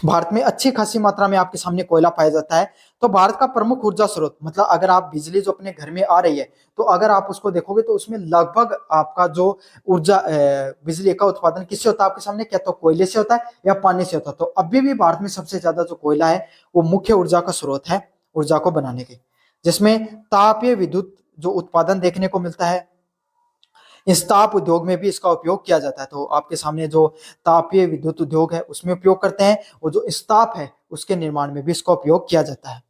भारत में अच्छी खासी मात्रा में आपके सामने कोयला पाया जाता है। तो भारत का प्रमुख ऊर्जा स्रोत, मतलब अगर आप बिजली जो अपने घर में आ रही है तो अगर आप उसको देखोगे तो उसमें लगभग आपका जो ऊर्जा बिजली का उत्पादन किससे होता है आपके सामने? क्या तो कोयले से होता है या पानी से होता है? तो अभी भी भारत में सबसे ज्यादा जो कोयला है वो मुख्य ऊर्जा का स्रोत है ऊर्जा को बनाने के, जिसमें तापीय विद्युत जो उत्पादन देखने को मिलता है, इस्पात उद्योग में भी इसका उपयोग किया जाता है। तो आपके सामने जो तापीय विद्युत उद्योग है उसमें उपयोग करते हैं और जो इस्पात है उसके निर्माण में भी इसका उपयोग किया जाता है।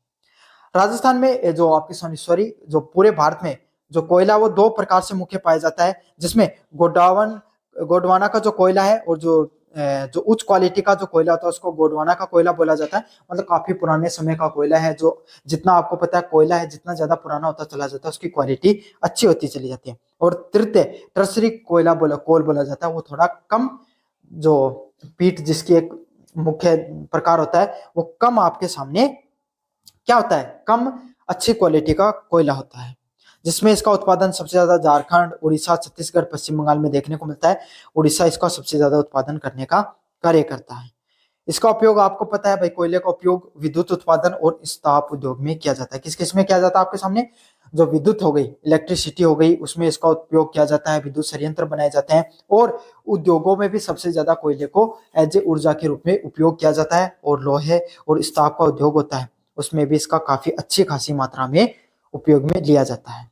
राजस्थान में जो आपके सामने जो पूरे भारत में जो कोयला वो दो प्रकार से मुख्य पाया जाता है, जिसमें गोडवाना का जो कोयला है और जो उच्च क्वालिटी का जो कोयला होता है उसको गोडवाना का कोयला बोला जाता है। मतलब काफी पुराने समय का कोयला है, जो जितना आपको पता है कोयला है जितना ज्यादा पुराना होता चला जाता है उसकी क्वालिटी अच्छी होती चली जाती है। और तृतीय टर्सरी कोल बोला जाता है, वो थोड़ा कम, जो पीट जिसकी एक मुख्य प्रकार होता है वो कम आपके सामने क्या होता है? कम अच्छी क्वालिटी का कोयला होता है, जिसमें इसका उत्पादन सबसे ज्यादा झारखंड, उड़ीसा, छत्तीसगढ़, पश्चिम बंगाल में देखने को मिलता है। उड़ीसा इसका सबसे ज्यादा उत्पादन करने का कार्य करता है। इसका उपयोग आपको पता है भाई, कोयले का उपयोग विद्युत उत्पादन और इस्पात उद्योग में किया जाता है। किस किस में किया जाता है आपके सामने? जो विद्युत हो गई, इलेक्ट्रिसिटी हो गई, उसमें इसका उपयोग किया जाता है। विद्युत संयंत्र बनाए जाते हैं और उद्योगों में भी सबसे ज्यादा कोयले को एज ए ऊर्जा के रूप में उपयोग किया जाता है। और लोहे और इस्पात का उद्योग होता है उसमें भी इसका काफी अच्छी खासी मात्रा में उपयोग में लिया जाता है।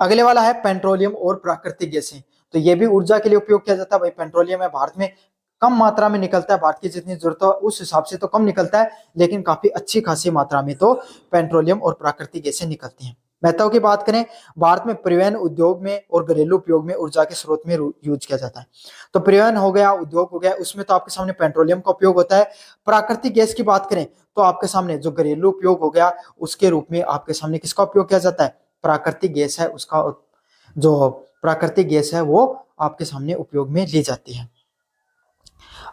अगले वाला है पेट्रोलियम और प्राकृतिक गैसें। तो ये भी ऊर्जा के लिए उपयोग किया जाता है भाई। पेट्रोलियम है भारत में कम मात्रा में निकलता है, भारत की जितनी जरूरत है उस हिसाब से तो कम निकलता है, लेकिन काफी अच्छी खासी मात्रा में तो पेट्रोलियम और प्राकृतिक गैसें निकलती हैं। महत्व की बात करें, भारत में परिवहन उद्योग में और घरेलू उपयोग में ऊर्जा के स्रोत में यूज किया जाता है। तो परिवहन हो गया, उद्योग हो गया, उसमें तो आपके सामने पेट्रोलियम का उपयोग होता है। प्राकृतिक गैस की बात करें तो आपके सामने जो घरेलू उपयोग हो गया उसके रूप में आपके सामने किसका उपयोग किया जाता है? प्राकृतिक गैस है, उसका जो प्राकृतिक गैस है वो आपके सामने उपयोग में ली जाती है।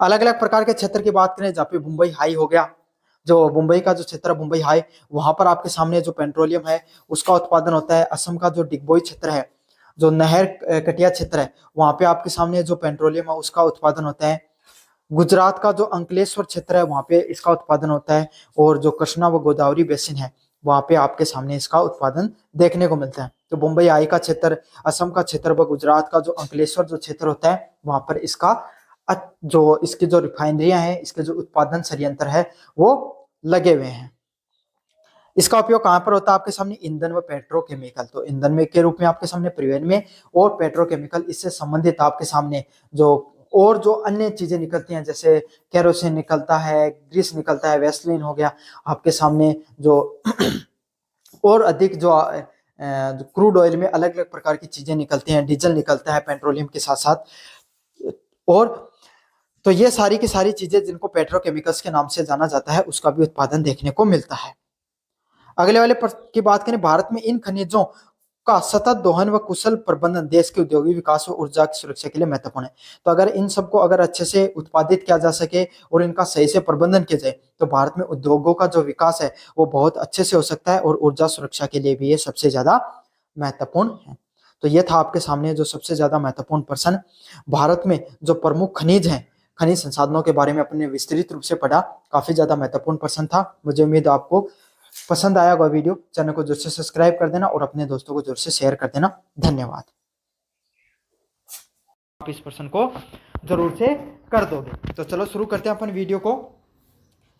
अलग अलग प्रकार के क्षेत्र की बात करें, जहाँ पे मुंबई हाई हो गया, जो मुंबई का जो क्षेत्र है मुंबई हाई, वहां पर आपके सामने जो पेट्रोलियम है उसका उत्पादन होता है। असम का जो डिगबोई क्षेत्र है, जो नहर कटिया क्षेत्र है, वहां पे आपके सामने जो पेट्रोलियम है उसका उत्पादन होता है। गुजरात का जो अंकलेश्वर क्षेत्र है वहां पे इसका उत्पादन होता है। और जो कृष्णा व गोदावरी बेसिन है वहां पे आपके सामने इसका उत्पादन देखने को मिलता है। तो मुंबई आई का क्षेत्र, असम का क्षेत्र व गुजरात का जो अंकलेश्वर जो क्षेत्र होता है वहां पर इसका जो इसकी जो रिफाइनरियां हैं, इसके जो उत्पादन संयंत्र है वो लगे हुए हैं। इसका उपयोग कहाँ पर होता है? आपके सामने ईंधन व पेट्रोकेमिकल, तो ईंधन में के रूप में आपके सामने परिवहन में, और पेट्रोकेमिकल इससे संबंधित आपके सामने जो और जो अन्य चीजें निकलती हैं, जैसे केरोसिन निकलता है, ग्रीस निकलता है, वैसलीन हो गया आपके सामने जो और अधिक जो क्रूड ऑयल में अलग अलग प्रकार की चीजें निकलती हैं, डीजल निकलता है पेट्रोलियम के साथ साथ। और तो ये सारी की सारी चीजें जिनको पेट्रोकेमिकल्स के नाम से जाना जाता है उसका भी उत्पादन देखने को मिलता है। अगले वाले की बात करें, भारत में इन खनिजों का सतत दोहन व कुशल प्रबंधन देश के औद्योगिक विकास व ऊर्जा की सुरक्षा के लिए महत्वपूर्ण है। तो अगर इन सबको अगर अच्छे से उत्पादित किया जा सके और इनका सही से प्रबंधन किया जाए तो भारत में उद्योगों का जो विकास है वो बहुत अच्छे से हो सकता है, और ऊर्जा सुरक्षा के लिए भी ये सबसे ज्यादा महत्वपूर्ण है। तो ये था आपके सामने जो सबसे ज्यादा महत्वपूर्ण प्रश्न। भारत में जो प्रमुख खनिज हैं, खनिज संसाधनों के बारे में अपने विस्तृत रूप से पढ़ा, काफी ज्यादा महत्वपूर्ण प्रश्न था। मुझे उम्मीद है आपको पसंद आया होगा वीडियो। चैनल को जरूर से सब्सक्राइब कर देना और अपने दोस्तों को जरूर से शेयर कर देना। धन्यवाद। आप इस प्रश्न को जरूर से कर दोगे। तो चलो शुरू करते हैं अपन वीडियो को।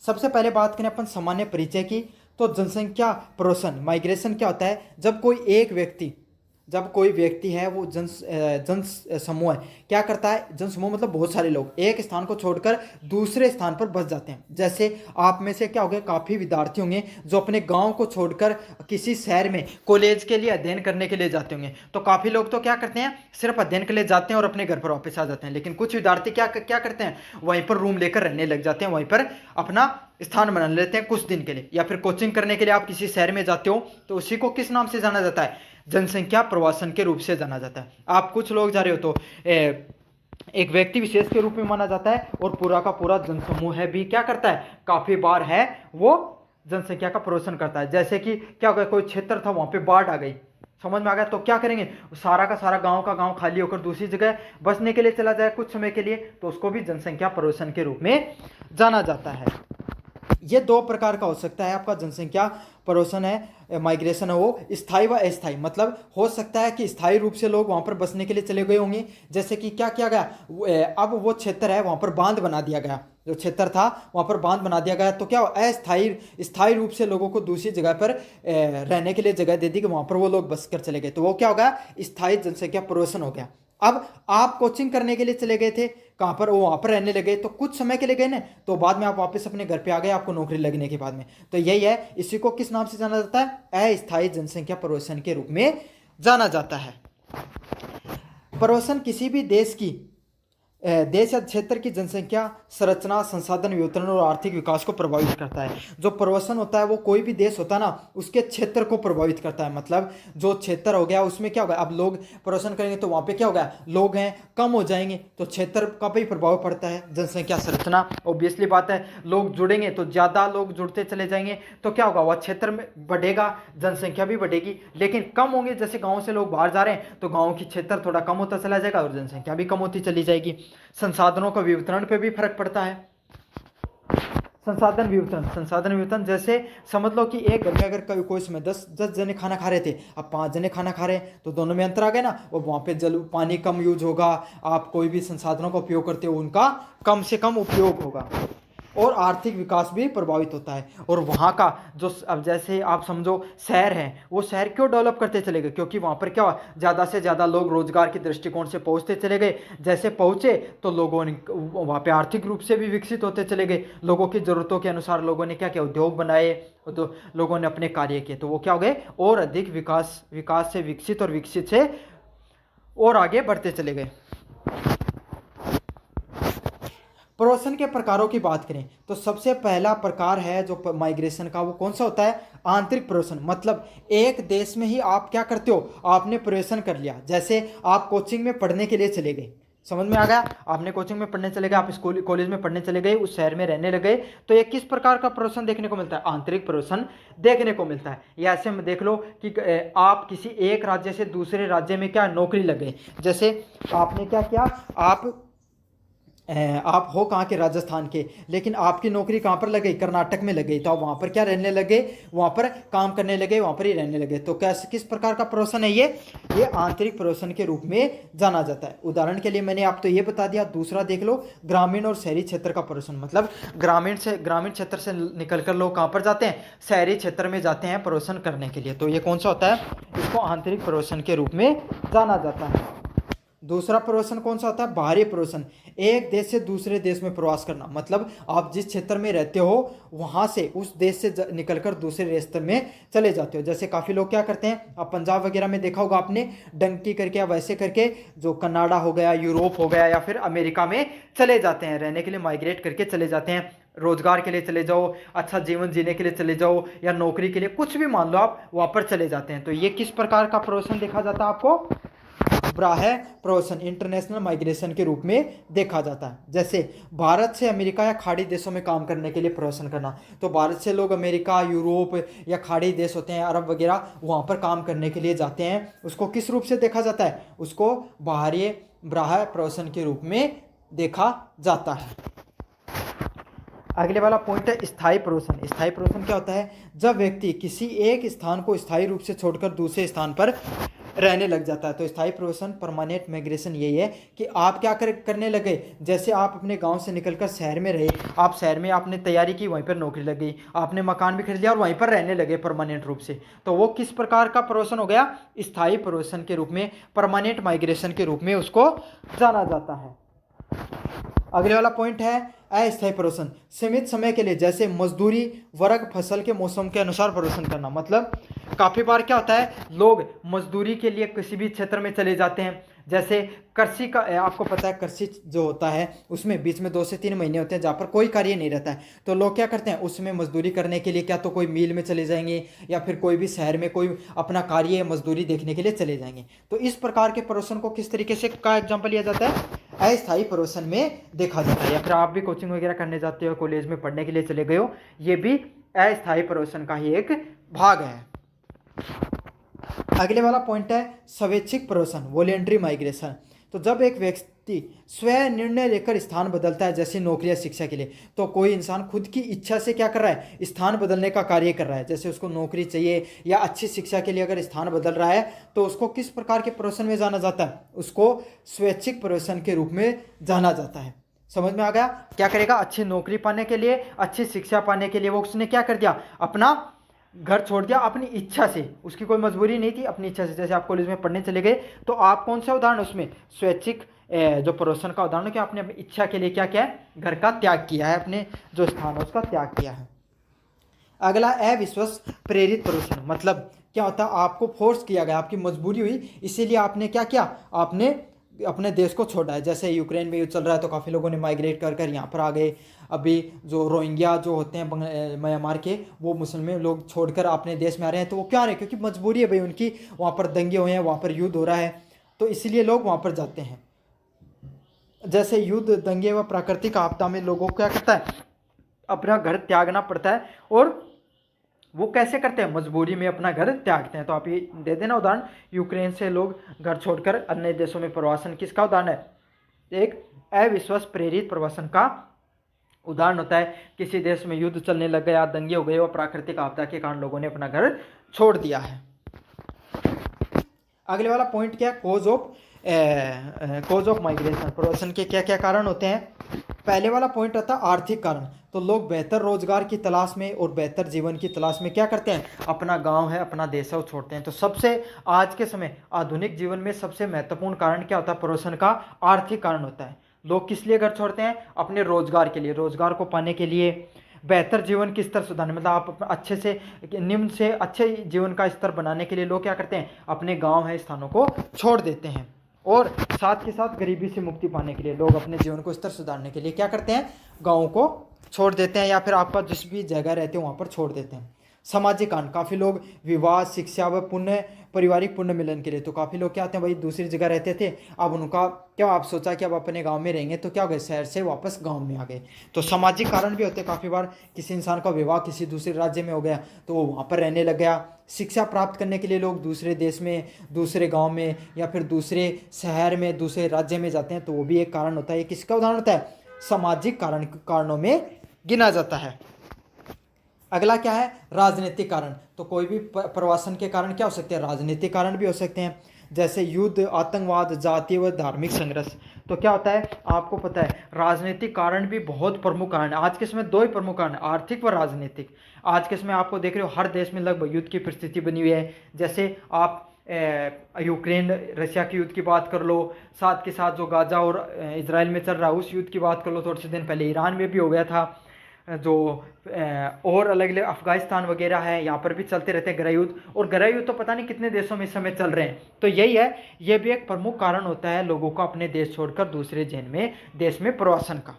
सबसे पहले बात करें अपन सामान्य परिचय की, तो जनसंख्या प्ररोशन माइग्रेशन क्या होता है? जब कोई व्यक्ति है वो जन समूह है, क्या करता है? जन समूह मतलब बहुत सारे लोग एक स्थान को छोड़कर दूसरे स्थान पर बस जाते हैं। जैसे आप में से क्या हो गया, काफ़ी विद्यार्थी होंगे जो अपने गांव को छोड़कर किसी शहर में कॉलेज के लिए अध्ययन करने के लिए जाते होंगे। तो काफ़ी लोग तो क्या करते हैं, सिर्फ अध्ययन के लिए जाते हैं और अपने घर पर वापस आ जाते हैं। लेकिन कुछ विद्यार्थी क्या करते हैं, वहीं पर रूम लेकर रहने लग जाते हैं, वहीं पर अपना स्थान बना लेते हैं कुछ दिन के लिए। या फिर कोचिंग करने के लिए आप किसी शहर में जाते हो तो उसी को किस नाम से जाना जाता है? जनसंख्या प्रवासन के रूप से जाना जाता है। आप कुछ लोग जा रहे हो तो एक व्यक्ति विशेष के रूप में माना जाता है, और पूरा का पूरा जनसमूह है भी क्या करता है, काफी बार है वो जनसंख्या का प्रवसन करता है। जैसे कि क्या हो गया, कोई क्षेत्र था वहां पे बाढ़ आ गई, समझ में आ गया, तो क्या करेंगे, सारा का सारा गांव का गांव खाली होकर दूसरी जगह बसने के लिए चला जाए कुछ समय के लिए, तो उसको भी जनसंख्या प्रवसन के रूप में जाना जाता है। ये दो प्रकार का हो सकता है आपका जनसंख्या प्रवसन है, माइग्रेशन है वो स्थायी व अस्थायी। मतलब हो सकता है कि स्थायी रूप से लोग वहां पर बसने के लिए चले गए होंगे, जैसे कि क्या किया गया, अब वो क्षेत्र है वहां पर बांध बना दिया गया, जो क्षेत्र था वहां पर बांध बना दिया गया, तो क्या स्थायी रूप से लोगों को दूसरी जगह पर रहने के लिए जगह दे दी कि वहां पर वो लोग बस कर चले गए, तो वो क्या होगा, स्थायी जनसंख्या प्रवसन हो गया। अब आप कोचिंग करने के लिए चले गए थे, कहाँ पर, वो वहाँ पर रहने लगे, तो कुछ समय के लिए गए ना, तो बाद में आप वापस अपने घर पे आ गए आपको नौकरी लगने के बाद में। तो यही है, इसी को किस नाम से जाना जाता है? अस्थायी जनसंख्या प्रवसन के रूप में जाना जाता है। प्रवसन किसी भी देश या क्षेत्र की जनसंख्या संरचना, संसाधन वितरण और आर्थिक विकास को प्रभावित करता है। जो प्रवसन होता है वो कोई भी देश होता है ना, उसके क्षेत्र को प्रभावित करता है। मतलब जो क्षेत्र हो गया उसमें क्या होगा, अब लोग प्रवसन करेंगे तो वहाँ पे क्या होगा, लोग हैं कम हो जाएंगे, तो क्षेत्र का भी प्रभाव पड़ता है। जनसंख्या संरचना, ऑब्वियसली बात है, लोग जुड़ेंगे तो ज़्यादा लोग जुड़ते चले जाएंगे, तो क्या होगा, वह क्षेत्र में बढ़ेगा, जनसंख्या भी बढ़ेगी। लेकिन कम होंगे, जैसे गाँव से लोग बाहर जा रहे हैं तो गाँव की क्षेत्र थोड़ा कम होता चला जाएगा और जनसंख्या भी कम होती चली जाएगी। संसाधनों का वितरण पे भी फर्क पड़ता है। संसाधन वितरण जैसे समझ लो कि एक घर में अगर कोई समय 10 जने खाना खा रहे थे, अब 5 जने खाना खा रहे हैं, तो दोनों में अंतर आ गया ना, और वहाँ पे पानी कम यूज होगा, आप कोई भी संसाधनों का उपयोग करते हो उनका कम से कम उपयोग होगा, और आर्थिक विकास भी प्रभावित होता है। और वहाँ का जो, अब जैसे आप समझो शहर है, वो शहर क्यों डेवलप करते चले गए, क्योंकि वहाँ पर क्या, ज़्यादा से ज़्यादा लोग रोजगार के दृष्टिकोण से पहुँचते चले गए। जैसे पहुँचे तो लोगों ने वहाँ पे आर्थिक रूप से भी विकसित होते चले गए, लोगों की ज़रूरतों के अनुसार लोगों ने क्या किया, उद्योग बनाए, तो लोगों ने अपने कार्य किए, तो वो क्या हो गए, और अधिक विकास से विकसित और विकसित से और आगे बढ़ते चले गए। प्रवसन के प्रकारों की बात करें तो सबसे पहला प्रकार है जो माइग्रेशन का, वो कौन सा होता है, आंतरिक प्रवसन। मतलब एक देश में ही आप क्या करते हो, आपने प्रवेशन कर लिया, जैसे आप कोचिंग में पढ़ने के लिए चले गए, समझ में आ गया। आपने कोचिंग में पढ़ने चले गए, आप स्कूल कॉलेज में पढ़ने चले गए, उस शहर में रहने लगे, तो ये किस प्रकार का प्रदर्शन देखने को मिलता है? आंतरिक प्रदर्शन देखने को मिलता है। या ऐसे में देख लो कि आप किसी एक राज्य से दूसरे राज्य में क्या नौकरी लगे, जैसे आपने क्या किया, आप हो कहाँ के, राजस्थान के, लेकिन आपकी नौकरी कहाँ पर लग गई? कर्नाटक में लग गई। तो आप वहाँ पर क्या रहने लगे? वहाँ पर काम करने लगे, वहाँ पर ही रहने लगे। तो कैसे, किस प्रकार का प्रदर्शन है ये आंतरिक प्रदर्शन के रूप में जाना जाता है। उदाहरण के लिए मैंने आपको ये बता दिया। दूसरा देख लो, ग्रामीण और शहरी क्षेत्र का प्रदर्शन, मतलब ग्रामीण क्षेत्र से निकलकर लोग कहाँ पर जाते हैं? शहरी क्षेत्र में जाते हैं प्रदर्शन करने के लिए। तो ये कौन सा होता है? इसको आंतरिक प्रदर्शन के रूप में जाना जाता है। दूसरा प्रदर्शन कौन सा होता है? बाहरी प्रदर्शन। एक देश से दूसरे देश में प्रवास करना, मतलब आप जिस क्षेत्र में रहते हो वहां से, उस देश से निकलकर दूसरे क्षेत्र में चले जाते हो। जैसे काफ़ी लोग क्या करते हैं, आप पंजाब वगैरह में देखा होगा आपने, डंकी करके या वैसे करके जो कनाडा हो गया, यूरोप हो गया, या फिर अमेरिका में चले जाते हैं रहने के लिए, माइग्रेट करके चले जाते हैं। रोजगार के लिए चले जाओ, अच्छा जीवन जीने के लिए चले जाओ, या नौकरी के लिए, कुछ भी मान लो, आप वहाँ पर चले जाते हैं। तो ये किस प्रकार का प्रदर्शन देखा जाता है? आपको बाह्य प्रदर्शन, इंटरनेशनल माइग्रेशन के रूप में देखा जाता है। जैसे भारत से अमेरिका या खाड़ी देशों में काम करने के लिए प्रदर्शन करना, तो भारत से लोग अमेरिका, यूरोप या खाड़ी देश होते हैं, अरब वगैरह, वहाँ पर काम करने के लिए जाते हैं। उसको किस रूप से देखा जाता है? उसको बाह्य प्रदर्शन के रूप में देखा जाता है। अगले वाला पॉइंट है स्थायी प्रदर्शन। स्थायी प्रदर्शन क्या होता है? जब व्यक्ति किसी एक स्थान को स्थायी रूप से छोड़कर दूसरे स्थान पर रहने लग जाता है। तो स्थायी प्रदर्शन, परमानेंट माइग्रेशन, यही है कि आप क्या करने लगे, जैसे आप अपने गांव से निकलकर शहर में रहे, आप शहर में आपने तैयारी की, वहीं पर नौकरी लग गई, आपने मकान भी खरीद लिया और वहीं पर रहने लगे परमानेंट रूप से। तो वो किस प्रकार का प्रदर्शन हो गया? स्थायी प्रदर्शन के रूप में, परमानेंट माइग्रेशन के रूप में उसको जाना जाता है। अगले वाला पॉइंट है अस्थायी प्रदर्शन। सीमित समय के लिए, जैसे मजदूरी, वर्ग, फसल के मौसम के अनुसार प्रदर्शन करना। मतलब काफ़ी बार क्या होता है, लोग मजदूरी के लिए किसी भी क्षेत्र में चले जाते हैं। जैसे कृषि का, आपको पता है कृषि जो होता है उसमें बीच में 2 से 3 महीने होते हैं जहाँ पर कोई कार्य नहीं रहता है। तो लोग क्या करते हैं, उसमें मजदूरी करने के लिए क्या तो कोई मिल में चले जाएंगे, या फिर कोई भी शहर में कोई अपना कार्य मजदूरी देखने के लिए चले जाएंगे। तो इस प्रकार के प्रदर्शन को किस तरीके से का एग्जाम्पल लिया जाता है? अस्थायी प्रदर्शन में देखा जाता है। या फिर आप भी कोचिंग वगैरह करने जाते हो, कॉलेज में पढ़ने के लिए चले गए हो, ये भी अस्थायी प्रदर्शन का ही एक भाग है। अगले वाला पॉइंट है स्वैच्छिक प्रदर्शन, वॉलेंटरी माइग्रेशन। तो जब एक व्यक्ति स्वयं निर्णय लेकर स्थान बदलता है, जैसे नौकरी या शिक्षा के लिए, तो कोई इंसान खुद की इच्छा से क्या कर रहा है, स्थान बदलने का कार्य कर रहा है। जैसे उसको नौकरी चाहिए या अच्छी शिक्षा के लिए अगर स्थान बदल रहा है, तो उसको किस प्रकार के प्रदर्शन में जाना जाता है? उसको स्वैच्छिक प्रदर्शन के रूप में जाना जाता है। समझ में आ गया? क्या करेगा, अच्छी नौकरी पाने के लिए, अच्छी शिक्षा पाने के लिए वो उसने क्या कर दिया, अपना घर छोड़ दिया अपनी इच्छा से, उसकी कोई मजबूरी नहीं थी, अपनी इच्छा से। जैसे आप कॉलेज में पढ़ने चले गए, तो आप कौन सा उदाहरण उसमें, स्वैच्छिक जो प्रदर्शन का उदाहरण है कि आपने अपनी इच्छा के लिए क्या किया है, घर का त्याग किया है, अपने जो स्थान है उसका त्याग किया है। अगला अविश्वास प्रेरित प्रदर्शन, मतलब क्या होता है, आपको फोर्स किया गया, आपकी मजबूरी हुई, इसीलिए आपने क्या किया, आपने अपने देश को छोड़ा है। जैसे यूक्रेन में युद्ध चल रहा है, तो काफ़ी लोगों ने माइग्रेट कर कर यहाँ पर आ गए। अभी जो रोहिंग्या जो होते हैं म्यांमार के, वो मुसलमान लोग छोड़कर अपने देश में आ रहे हैं। तो वो क्या आ रहे हैं, क्योंकि मजबूरी है भाई उनकी, वहाँ पर दंगे हुए हैं, वहाँ पर युद्ध हो रहा है, तो इसीलिए लोग वहाँ पर जाते हैं। जैसे युद्ध, दंगे व प्राकृतिक आपदा में लोगों को क्या करता है, अपना घर त्यागना पड़ता है, और वो कैसे करते हैं, मजबूरी में अपना घर त्यागते हैं। तो आप ये दे देना उदाहरण, यूक्रेन से लोग घर छोड़कर अन्य देशों में प्रवासन, किसका उदाहरण है, एक अविश्वास प्रेरित प्रवासन का उदाहरण होता है। किसी देश में युद्ध चलने लग गया, दंगे हो गए, और प्राकृतिक आपदा के कारण लोगों ने अपना घर छोड़ दिया है। अगले वाला पॉइंट क्या है, कॉज ऑफ माइग्रेशन, प्रवासन के क्या क्या कारण होते हैं। पहले वाला पॉइंट होता है आर्थिक कारण। तो लोग बेहतर रोजगार की तलाश में और बेहतर जीवन की तलाश में क्या करते हैं, अपना गांव है, अपना देश है, वो छोड़ते हैं। तो सबसे आज के समय आधुनिक जीवन में सबसे महत्वपूर्ण कारण क्या होता है, प्रवासन का आर्थिक कारण होता है। लोग किस लिए घर छोड़ते हैं, अपने रोजगार के लिए, रोजगार को पाने के लिए, बेहतर जीवन की स्तर सुधारने, मतलब आप अच्छे से निम्न से अच्छे जीवन का स्तर बनाने के लिए लोग क्या करते हैं, अपने गांव है स्थानों को छोड़ देते हैं। और साथ के साथ गरीबी से मुक्ति पाने के लिए लोग अपने जीवन को स्तर सुधारने के लिए क्या करते हैं, गाँव को छोड़ देते हैं, या फिर आपका जिस भी जगह रहते हो वहाँ पर छोड़ देते हैं। सामाजिक कारण, काफ़ी लोग विवाह, शिक्षा व पुण्य पारिवारिक पुण्य मिलन के लिए, तो काफ़ी लोग क्या आते हैं भाई, दूसरी जगह रहते थे, अब उनका क्या, आप सोचा कि अब अपने गांव में रहेंगे, तो क्या हो गए, शहर से वापस गांव में आ गए। तो सामाजिक कारण भी होते हैं, काफ़ी बार किसी इंसान का विवाह किसी दूसरे राज्य में हो गया तो वो वहाँ पर रहने लग गया। शिक्षा प्राप्त करने के लिए लोग दूसरे देश में, दूसरे गाँव में या फिर दूसरे शहर में, दूसरे राज्य में जाते हैं, तो वो भी एक कारण होता है। ये किसका उदाहरण होता है, सामाजिक कारणों में गिना जाता है। अगला क्या है, राजनीतिक कारण। तो कोई भी प्रवासन के कारण क्या हो सकते हैं, राजनीतिक कारण भी हो सकते हैं, जैसे युद्ध, आतंकवाद, जातीय व धार्मिक संघर्ष। तो क्या होता है, आपको पता है राजनीतिक कारण भी बहुत प्रमुख कारण है। आज के समय दो ही प्रमुख कारण, आर्थिक व राजनीतिक। आज के समय आपको देख रहे हो हर देश में लगभग युद्ध की परिस्थिति बनी हुई है। जैसे आप यूक्रेन रशिया की युद्ध की बात कर लो, साथ के साथ जो गाजा और इजराइल में चल रहा है उस युद्ध की बात कर लो, थोड़े से दिन पहले ईरान में भी हो गया था, जो और अलग अलग अफगानिस्तान वगैरह है, यहाँ पर भी चलते रहते हैं गृह युद्ध, और गृह युद्ध तो पता नहीं कितने देशों में इस समय चल रहे हैं। तो यही है, ये भी एक प्रमुख कारण होता है लोगों का अपने देश छोड़कर दूसरे देश में प्रवासन का।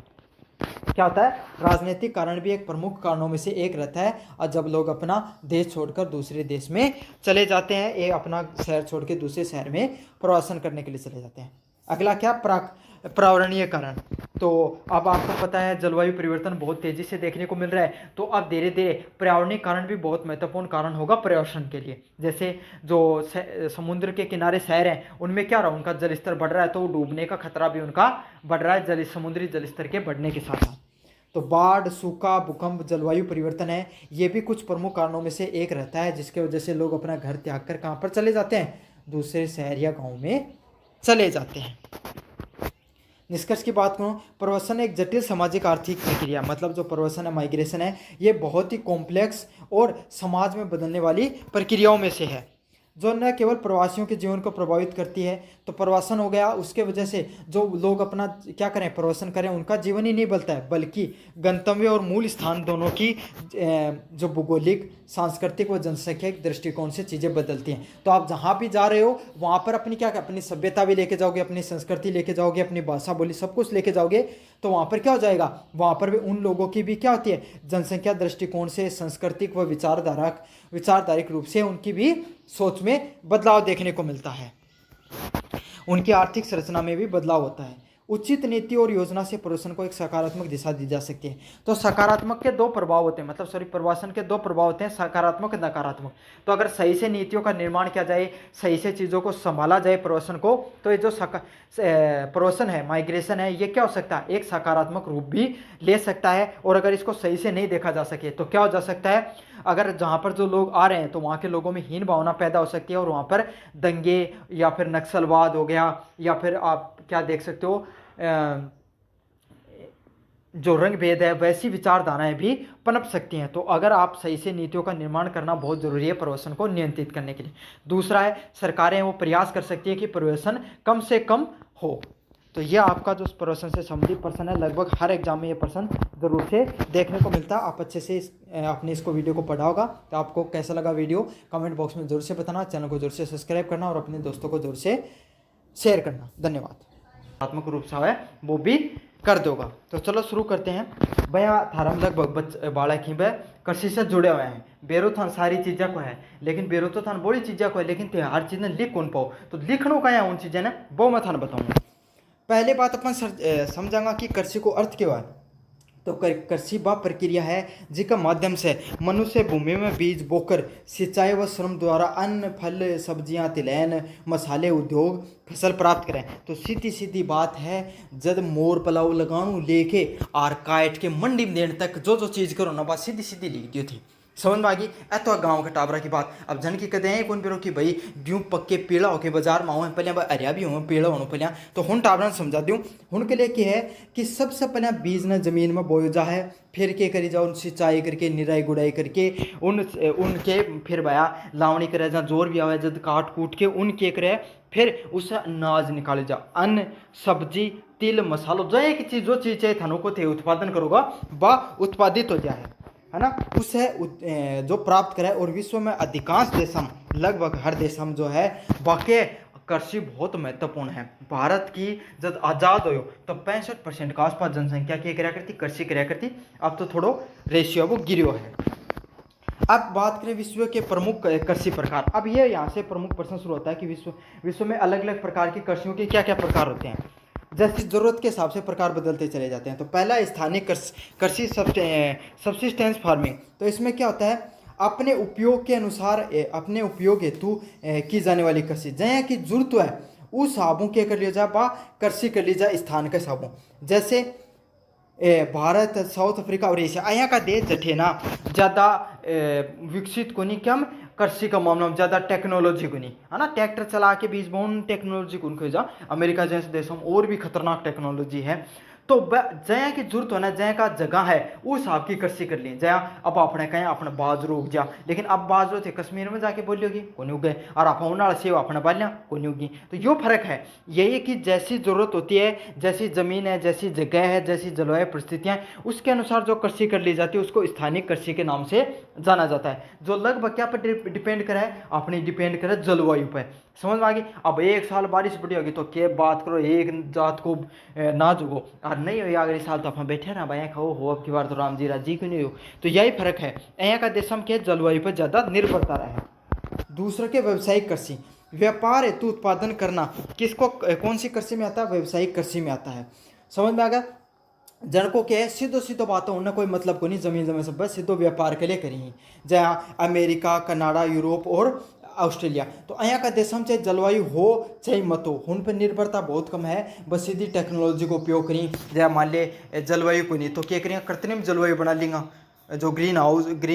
क्या होता है, राजनीतिक कारण भी एक प्रमुख कारणों में से एक रहता है, और जब लोग अपना देश छोड़कर दूसरे देश में चले जाते हैं, ये अपना शहर छोड़ के दूसरे शहर में प्रवासन करने के लिए चले जाते हैं। अगला क्या, पर्यावरणीय कारण। तो अब आपको पता है जलवायु परिवर्तन बहुत तेजी से देखने को मिल रहा है, तो अब धीरे धीरे पर्यावरणीय कारण भी बहुत महत्वपूर्ण कारण होगा पर्यटन के लिए। जैसे जो समुद्र के किनारे शहर हैं उनमें क्या रहा, उनका जलस्तर बढ़ रहा है, तो डूबने का खतरा भी उनका बढ़ रहा है समुद्री जलस्तर के बढ़ने के साथ साथ। तो बाढ़, सूखा, भूकंप, जलवायु परिवर्तन है, ये भी कुछ प्रमुख कारणों में से एक रहता है, जिसके वजह से लोग अपना घर त्याग कर कहाँ पर चले जाते हैं, दूसरे शहर या गाँव में चले जाते हैं। निष्कर्ष की बात करूँ, प्रवासन एक जटिल सामाजिक आर्थिक प्रक्रिया, मतलब जो प्रवासन है, माइग्रेशन है, ये बहुत ही कॉम्प्लेक्स और समाज में बदलने वाली प्रक्रियाओं में से है, जो न केवल प्रवासियों के जीवन को प्रभावित करती है। तो प्रवासन हो गया, उसके वजह से जो लोग अपना क्या करें, प्रवासन करें, उनका जीवन ही नहीं बदलता है, बल्कि गंतव्य और मूल स्थान दोनों की जो भौगोलिक, सांस्कृतिक व जनसंख्यिक दृष्टिकोण से चीज़ें बदलती हैं। तो आप जहाँ भी जा रहे हो वहाँ पर अपनी अपनी सभ्यता भी लेके जाओगे, अपनी संस्कृति लेके जाओगे, अपनी भाषा बोली सब कुछ लेके जाओगे, तो वहाँ पर क्या हो जाएगा, वहाँ पर भी उन लोगों की भी क्या होती है, जनसंख्या दृष्टिकोण से, सांस्कृतिक व विचारधारिक रूप से उनकी भी सोच में बदलाव देखने को मिलता है। उनकी आर्थिक संरचना में भी बदलाव होता है। उचित नीति और योजना से प्रवासन को एक सकारात्मक दिशा दी जा सकती है। तो सकारात्मक के दो प्रभाव होते हैं, मतलब प्रवासन के दो प्रभाव होते हैं, सकारात्मक और नकारात्मक। तो अगर सही से नीतियों का निर्माण किया जाए, सही से चीज़ों को संभाला जाए प्रवासन को, तो ये जो प्रवासन है, माइग्रेशन है, ये क्या हो सकता है, एक सकारात्मक रूप भी ले सकता है। और अगर इसको सही से नहीं देखा जा सके तो क्या हो जा सकता है, अगर जहाँ पर जो लोग आ रहे हैं तो वहाँ के लोगों में हीन भावना पैदा हो सकती है, और वहाँ पर दंगे या फिर नक्सलवाद हो गया, या फिर आप क्या देख सकते हो, जो रंग भेद है, वैसी विचारधाराएं भी पनप सकती हैं। तो अगर आप सही से नीतियों का निर्माण करना बहुत ज़रूरी है प्रवासन को नियंत्रित करने के लिए। दूसरा है, सरकारें वो प्रयास कर सकती है कि प्रवासन कम से कम हो। तो ये आपका जो प्रवासन से संबंधित प्रश्न है, लगभग हर एग्जाम में ये प्रश्न जरूर से देखने को मिलता है। आप अच्छे से आपने इसको वीडियो को पढ़ा होगा। तो आपको कैसा लगा वीडियो कमेंट बॉक्स में जरूर से बताना, चैनल को जरूर से सब्सक्राइब करना और अपने दोस्तों को जरूर से शेयर करना। धन्यवाद। आत्मक रूप से है वो भी कर दोगा। तो चलो शुरू करते हैं। भैया थारम लगभग बालक ही कृषि से जुड़े हुए हैं। बेरो थान सारी चीज़ों को है, लेकिन बेरो तो थान बड़ी चीज़ों को है, लेकिन ते हर चीज़ ने लिख कौन पाओ। तो लिखणों का है उन चीज़ें ने वो मैं थान बताऊँगा। पहले बात अपन समझांगा कि कृषि को अर्थ क्यों है। तो कृषि वह प्रक्रिया है जिसके माध्यम से मनुष्य भूमि में बीज बोकर सिंचाई व श्रम द्वारा अन्न, फल, सब्जियां, तिलहन, मसाले, उद्योग, फसल प्राप्त करें। तो सीधी सीधी बात है, जब मोर पलाव लगाणु लेके आर काट के मंडी में देने तक जो चीज़ करो ना, बात सीधी सीधी लिख दी थी। समझ में आ गई। तो गाँव के टाबरा की बात। अब जन की कहते हैं कौन पेड़ों की भाई गेहूँ पक्के पेड़ा होके बाजार में आऊँ पहले अरिया भी हूँ पेड़ा होने पहले। तो हुन टाबरा ने समझा दूँ हुन के लिए क्या है कि सबसे पहले बीज ने जमीन में बोयो जा है, फिर के करी जाओ सिंचाई करके निराई गुड़ाई करके उनके फिर भया लावणी करे, जहाँ जोर भी आवे जब काट कूट के उनके करे, फिर उससे अनाज निकाले जा, अन्न, सब्जी, तिल, मसालो, जो एक चीज़ जो चीज़ चाहिए थानों को थे उत्पादन करोगा वह उत्पादित हो जाए, है ना, उससे जो प्राप्त करे। और विश्व में अधिकांश देशों में लगभग हर देशों में जो है वाकई कृषि बहुत महत्वपूर्ण है। भारत की जब आज़ाद हो तो 65% के आसपास जनसंख्या की क्या करती, कृषि कराया करती। अब तो थोड़ो रेशियो वो गिरो है। अब बात करें विश्व के प्रमुख कृषि प्रकार। अब ये यहाँ से प्रमुख प्रश्न शुरू होता है कि विश्व में अलग अलग प्रकार की कृषियों के क्या क्या प्रकार होते हैं। जैसे ज़रूरत के हिसाब से प्रकार बदलते चले जाते हैं। तो पहला स्थानीय कृषि सब्सिस्टेंस फार्मिंग। तो इसमें क्या होता है, अपने उपयोग के अनुसार अपने उपयोग हेतु की जाने वाली कृषि, जहाँ की जरूरत है उस हिसाबों के कर लिया जाए बा कृषि कर ली जाए स्थान के हिसाबों। जैसे भारत, साउथ अफ्रीका और एशिया, यहाँ का देश जठे ना ज़्यादा विकसित को नहीं, कम कृषि का मामला में ज़्यादा टेक्नोलॉजी को नहीं है ना, ट्रैक्टर चला के बीज बोन टेक्नोलॉजी को उनको जा। अमेरिका जैसे देशों में और भी खतरनाक टेक्नोलॉजी है। तो जहाँ की जरूरत होना, जहाँ का जगह है उस हिसाब की कृषि कर ली। जहाँ अब अपने कहें अपने बाजरू उग जा, लेकिन अब बाजरू थे कश्मीर में जाके बोलियोगी को नहीं उगे, और आप उन्हाड़ से अपने बालियाँ को नहीं उगी। तो यो फर्क है, यही कि जैसी ज़रूरत होती है, जैसी ज़मीन है, जैसी जगह है, जैसी जलवायु परिस्थितियाँ, उसके अनुसार जो कृषि कर ली जाती है उसको स्थानीय कृषि के नाम से जाना जाता है। जो लगभग क्या पर डिपेंड करे, अपनी डिपेंड करे जलवायु पर। समझ में आ गई। अब एक साल बारिश बड़ी होगी तो क्या बात करो, एक जात को ना जुगो, और नहीं हो अगले साल तो अपन बैठे ना भाई खाओ हो, अब की बार तो राम जी राजी क्यों नहीं हो। तो यही फर्क है, यहाँ का देश के जलवायु पर ज़्यादा निर्भरता रहे। दूसरे के व्यावसायिक कृषि, व्यापार हेतु उत्पादन करना, किसको कौन सी कृषि में आता है, व्यावसायिक कृषि में आता है। समझ में आ गया। जनको के सीधो सीधो बात हो, उन्हें कोई मतलब को नहीं, जमीन सब बस सीधो व्यापार के लिए करी। जहाँ अमेरिका, कनाडा, यूरोप और ऑस्ट्रेलिया, तो यहाँ का देश में चाहे जलवायु हो चाहे मत हो, उन पर निर्भरता बहुत कम है। बस सीधी टेक्नोलॉजी को उपयोग करें। जहाँ मान ले जलवायु को नहीं तो क्या करेंगे, कृत्रिम जलवायु बना लेंगे, जो ग्रीन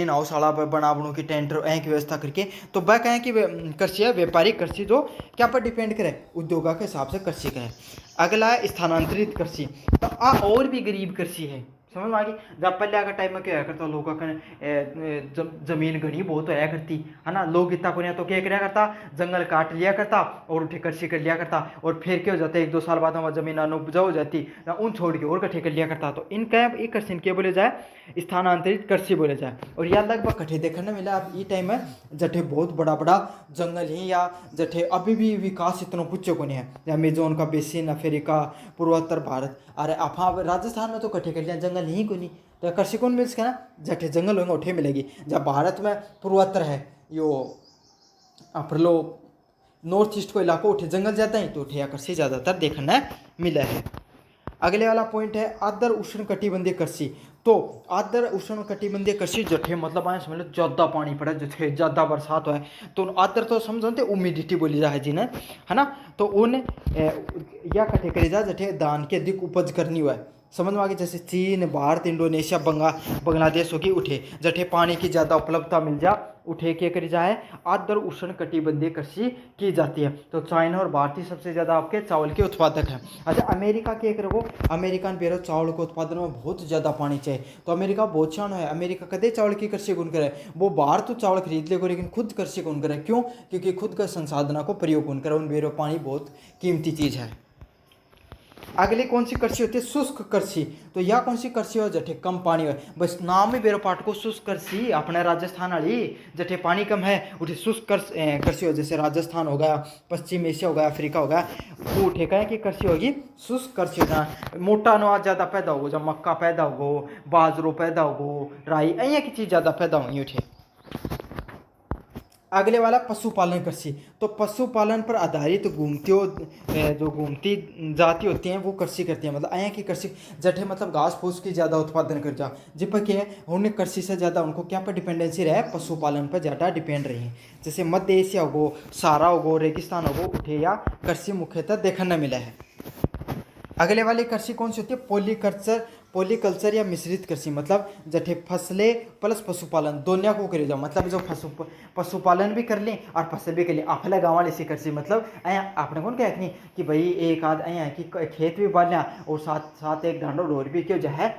हाउस वाला बना बनू की टेंट यहाँ की व्यवस्था करके। तो वह कहें कि कृषि है व्यापारिक कृषि, जो क्या पर डिपेंड करे, उद्योगा के हिसाब से कृषि करे। अगला है स्थानांतरित कृषि। तो और भी गरीब कृषि है। समझ में आ गई। जब पहले का टाइम में क्या करता, लोगों का जमीन घनी बहुत होया करती है ना, लोग इतना को नहीं तो क्या कराया करता, जंगल काट लिया करता और उठे कृषि कर लिया करता, और फिर क्या हो जाता है, 1-2 साल बाद हमारी जमीन अनुपजाऊ हो जाती ना, उन छोड़ के और कट्ठे कर लिया करता। तो इनका एक कृषि क्या बोले जाए, स्थानांतरित कृषि बोले जाए। और यह लगभग कट्ठे देखने मिला अब ये टाइम में, जठे बहुत बड़ा बड़ा जंगल ही, या जठे अभी भी विकास इतना पुच्चो को नहीं है। अमेजोन का बेसिन, अफ्रीका, पूर्वोत्तर भारत, अरे आप राजस्थान में तो कट्ठे कर लिया जंगल ही को नहीं। तो कृषि कौन मिल सके ना, जठे जंगल होंगे उठे मिलेगी। जब भारत में पूर्वोत्तर है यो आप लो नॉर्थ ईस्ट को इलाको उठे जंगल ज़्यादा ही, तो उठे कृषि ज़्यादातर देखने मिला है। अगले वाला पॉइंट है आर्द्र उष्ण कटिबंधीय कृषि। तो आर्द्र उष्ण कटिबंधीय कृषि जठे मतलब आए समझ लो ज़्यादा पानी पड़े, जठे ज़्यादा बरसात हो है, तो आर्द्र तो समझते ह्यूमिडिटी बोली जाए जिन्हें, है ना। तो उन या कटे करे जा जठे धान के अधिक उपज करनी हुआ है। समझ में आ गई। जैसे चीन, भारत, इंडोनेशिया, बांग्लादेश होगी उठे जठे पानी की ज़्यादा उपलब्धता मिल जा, उठे क्या करी जाए, आर्द्र उष्ण कटिबंधीय कृषि की जाती है। तो चाइना और भारतीय सबसे ज़्यादा आपके चावल के उत्पादक हैं। अच्छा, अमेरिका के एक रखो, अमेरिकन बेरो चावल के उत्पादन में बहुत ज़्यादा पानी चाहिए, तो अमेरिका बहुत शान है। अमेरिका कदे चावल की कृषि कौन करे, वो बाहर तो चावल खरीद ले, लेकिन खुद कृषि कौन करे, क्यों, क्योंकि खुद का संसाधनों को प्रयोग कौन करे, उन बेरो पानी बहुत कीमती चीज़ है। अगली कौन सी कृषि होती है, शुष्क कृषि। तो यह कौन सी कृषि हो जठे कम पानी हो, बस नाम ही बेरो पाठ को शुष्क कृषि, अपने राजस्थान वाली जठे पानी कम है उठे शुष्क कृषि हो। जैसे राजस्थान हो गया, पश्चिम एशिया हो गया, अफ्रीका हो गया, वो उठे कहें कि कृषि होगी शुष्क कृषि होना। मोटा अनाज ज़्यादा पैदा होगा, जब मक्का पैदा होगो, बाजरो पैदा होगो, राई, यहाँ की चीज़ ज़्यादा पैदा होगी उठे। अगले वाला पशुपालन कृषि। तो पशुपालन पर आधारित जो घूमती जाति होती हैं वो कृषि करती हैं। मतलब यहाँ की कृषि जठे मतलब घास फूस की ज़्यादा उत्पादन कर जा, जिप क्या है उन्हें कृषि से ज़्यादा उनको क्या पर डिपेंडेंसी रहे, पशुपालन पर ज़्यादा डिपेंड रही है। जैसे मध्य एशिया होगो, सारा होगो, रेगिस्तान होगो उठे या कृषि मुख्यतः देखने मिला है। अगले वाली कृषि कौन सी होती है, पॉलीकल्चर या मिश्रित कृषि। मतलब जठे फसलें प्लस पशुपालन दोनों को करे जाओ, मतलब जो पशुपालन भी कर लें और फसल भी कर लें। आपला गाँव वाली सी कृषि मतलब आपने कौन कहा कि भाई एक आध यहाँ की खेत भी बालना और साथ साथ एक ढांडो डोर भी क्यों जो है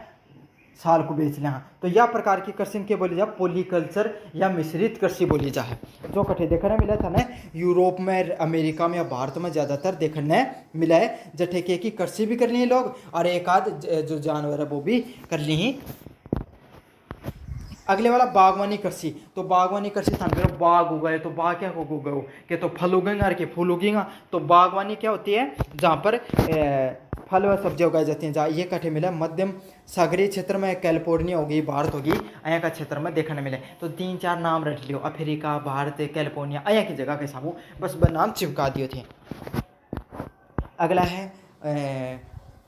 साल को बेच लें। तो यह प्रकार की कृषि के बोली जाए पॉलीकल्चर या मिश्रित कृषि बोली जाए। जो कठे देखने मिला था ना यूरोप में, अमेरिका में या भारत में ज़्यादातर देखने मिला है। जठे के की कृषि भी कर ली लोग और एक आध जो जानवर है वो भी कर ली ही। अगले वाला बागवानी कृषि। तो बागवानी कृषि था मेरा बाग उगाए तो बाग क्या को उगाओ के तो फल उगेंगे और के फूल उगेगा। तो बागवानी क्या होती है जहाँ पर फल व सब्जियाँ उगाई जाती हैं। जहाँ ये कठे मिला मध्यम सागरीय क्षेत्र में कैलिफोर्निया होगी, भारत होगी, अयहाँ का क्षेत्र में देखने मिले। तो 3-4 नाम रख लियो, अफ्रीका, भारत, कैलिफोर्निया, अयहाँ की जगह के सामू बस नाम चिपका दिए थे। अगला है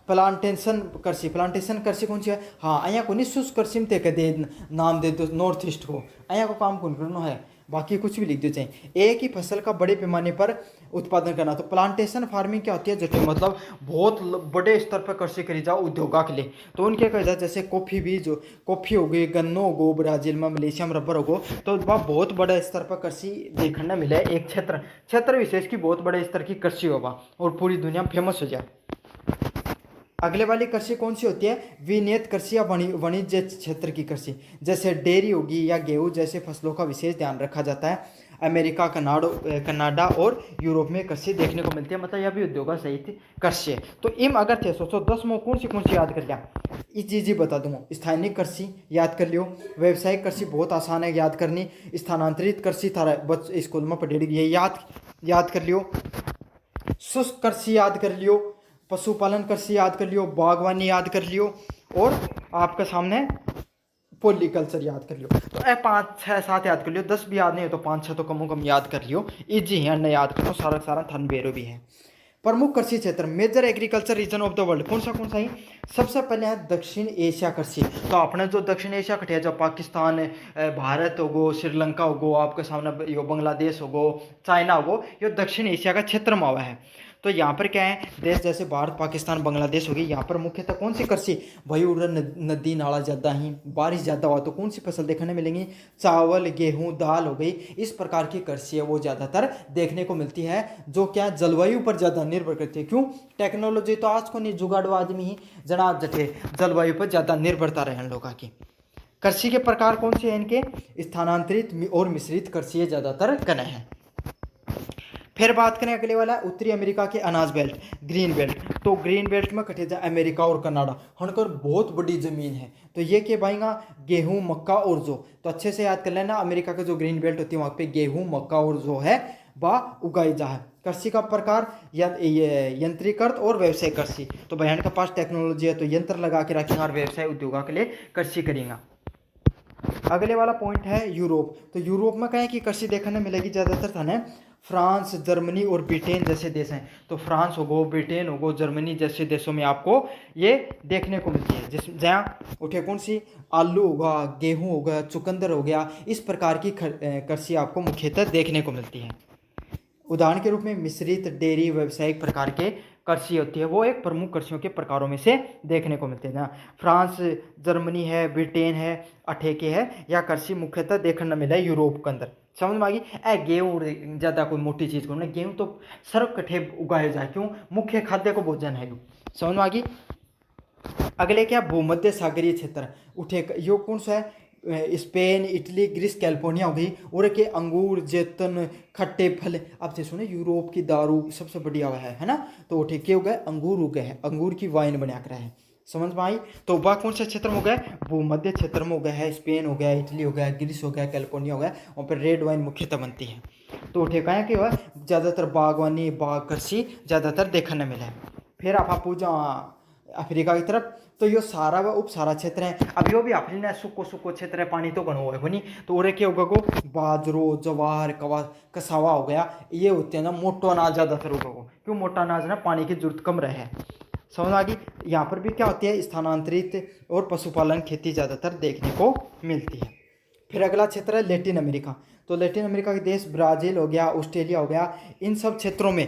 प्लांटेशन कृषि। प्लांटेशन कृषि कौन सी है? हाँ, अयहाँ को शुष्क कृषि में ते दे नाम दे दो नॉर्थ ईस्ट को, अयहाँ को काम कौन करना है, बाकी कुछ भी लिख दो चाहिए। एक ही फसल का बड़े पैमाने पर उत्पादन करना। तो प्लांटेशन फार्मिंग क्या होती है? जो मतलब बहुत बड़े स्तर पर कृषि करी जाओ उद्योगा के लिए। तो उनके कहा जाए जैसे कॉफ़ी भी, जो कॉफ़ी हो गई, गन्नो हो गो, ब्राज़ील में, मलेशिया में रबर हो गो, तो वह बहुत बड़े स्तर पर कृषि देखने मिले। एक क्षेत्र विशेष की बहुत बड़े स्तर की कृषि होगा और पूरी दुनिया में फेमस हो जाए। अगले वाली कृषि कौन सी होती है? विनियत कृषि या वाणिज्य क्षेत्र की कृषि। जैसे डेयरी होगी या गेहूं जैसे फसलों का विशेष ध्यान रखा जाता है। अमेरिका, कनाडा और यूरोप में कृषि देखने को मिलती है। मतलब यह भी उद्योग सहित कृषि है। तो इम अगर थे सोचो 10 में कौन सी याद कर लिया? जी बता दूंगा। स्थानीय कृषि याद कर लियो। व्यावसायिक कृषि बहुत आसान है याद करनी। स्थानांतरित कृषि थारा बच्चे स्कूल में पढ़ेगी, ये याद कर लियो। शुष्क कृषि याद कर लियो। पशुपालन कृषि याद कर लियो। बागवानी याद कर लियो। और आपके सामने पॉलीकल्चर याद कर लियो। तो 5, 6, 7 याद कर लियो। 10 भी याद नहीं हो तो 5, 6 तो कम याद कर लियो। इजी है, न याद करो, सारा थन बेरो भी है। प्रमुख कृषि क्षेत्र, major agriculture region of the world, कौन सा ही? सबसे पहले है दक्षिण एशिया कृषि। तो अपने जो दक्षिण एशिया कटे जो पाकिस्तान, भारत होगो, श्रीलंका होगो, आपके सामने यो बांग्लादेश होगो, चाइना होगो, ये दक्षिण एशिया का क्षेत्र में आवा है। तो यहाँ पर क्या है, देश जैसे भारत, पाकिस्तान, बांग्लादेश होगी, यहाँ पर मुख्यतः कौन सी कृषि? भाई उधर नदी नाला ज़्यादा ही, बारिश ज़्यादा हुआ तो कौन सी फसल देखने मिलेंगी? चावल, गेहूँ, दाल हो गई, इस प्रकार की कृषि है वो ज़्यादातर देखने को मिलती है, जो क्या जलवायु पर ज़्यादा निर्भर करती है। क्यों? टेक्नोलॉजी तो आज को नहीं, जुगाड़ो आदमी ही जनाब जटे जलवायु पर ज़्यादा निर्भरता रहे लोगों की। कृषि के प्रकार कौन से हैं इनके? स्थानांतरित और मिश्रित कृषि ज़्यादातर कने हैं। फिर बात करें अगले वाला उत्तरी अमेरिका के अनाज बेल्ट, ग्रीन बेल्ट। तो ग्रीन बेल्ट में कटे जाए अमेरिका और कनाडा, हनकर बहुत बड़ी ज़मीन है। तो ये क्या पाएगा? गेहूं, मक्का और जौ। तो अच्छे से याद कर लेना, अमेरिका का जो ग्रीन बेल्ट होती है वहाँ पे गेहूं, मक्का और जौ है वह उगाई जा है। कृषि का प्रकार यंत्रीकृत और व्यवसाय कृषि। तो बहन के पास टेक्नोलॉजी है तो यंत्र लगा के रखेंगे और व्यवसाय उद्योगों के लिए कृषि करेंगे। अगले वाला पॉइंट है यूरोप। तो यूरोप में कहें कि कृषि देखने मिलेगी ज़्यादातर था ना फ्रांस, जर्मनी और ब्रिटेन जैसे देश हैं। तो फ्रांस हो गो, ब्रिटेन हो गो, जर्मनी जैसे देशों में आपको ये देखने को मिलती है। जहाँ उठे कौन सी? आलू होगा, गेहूं होगा, चुकंदर हो गया, इस प्रकार की कृषि आपको मुख्यतः देखने को मिलती है। उदाहरण के रूप में मिश्रित डेयरी व्यावसायिक प्रकार के कृषि होती है, वो एक प्रमुख कृषियों के प्रकारों में से देखने को मिलते हैं। जहाँ फ्रांस, जर्मनी है, ब्रिटेन है, अठेके है, या कृषि मुख्यतः देखने मिला है यूरोप के अंदर। समझ में आ गई? गेहूँ ज़्यादा कोई मोटी चीज़ को नहीं, गेहूँ तो सर्व कठे उगाए जाए। क्यों? मुख्य खाद्य को भोजन है। समझ में आ गई? अगले क्या? भूमध्य सागरीय क्षेत्र उठे, यो कौन सा है? स्पेन, इटली, ग्रीस, कैलिफोर्निया हो गई। और के अंगूर, जैतून, खट्टे फल। अब से सुने यूरोप की दारू सबसे बढ़िया है ना? तो उठे के हो गए? अंगूर हो गए हैं, अंगूर की वाइन बना कर है। समझ में आई? तो वह कौन सा क्षेत्र में हो गया? भूमध्य क्षेत्र में हो गया है। स्पेन हो गया, इटली हो गया, ग्रीस हो गया, कैलिफोर्निया हो गया, और फिर रेड वाइन मुख्यतः बनती है। तो उठे कहा कि वह ज़्यादातर बागवानी, बाग कृषि ज़्यादातर देखने मिला है। फिर आप पूछा अफ्रीका की तरफ, तो यो सारा व उप सारा क्षेत्र है। अब यो भी अफ्रीका सुको क्षेत्र है, पानी तो घनो है बनी। तो और क्या होगा? बाजरो, जवार, कसावा हो गया, ये होते हैं ना मोटो अनाज ज़्यादातर होगा। क्यों? मोटा अनाज ना पानी की जरूरत कम रहे। समझ आ गई? यहाँ पर भी क्या होती है? स्थानांतरित और पशुपालन खेती ज़्यादातर देखने को मिलती है। फिर अगला क्षेत्र है लैटिन अमेरिका। तो लैटिन अमेरिका के देश ब्राज़ील हो गया, ऑस्ट्रेलिया हो गया, इन सब क्षेत्रों में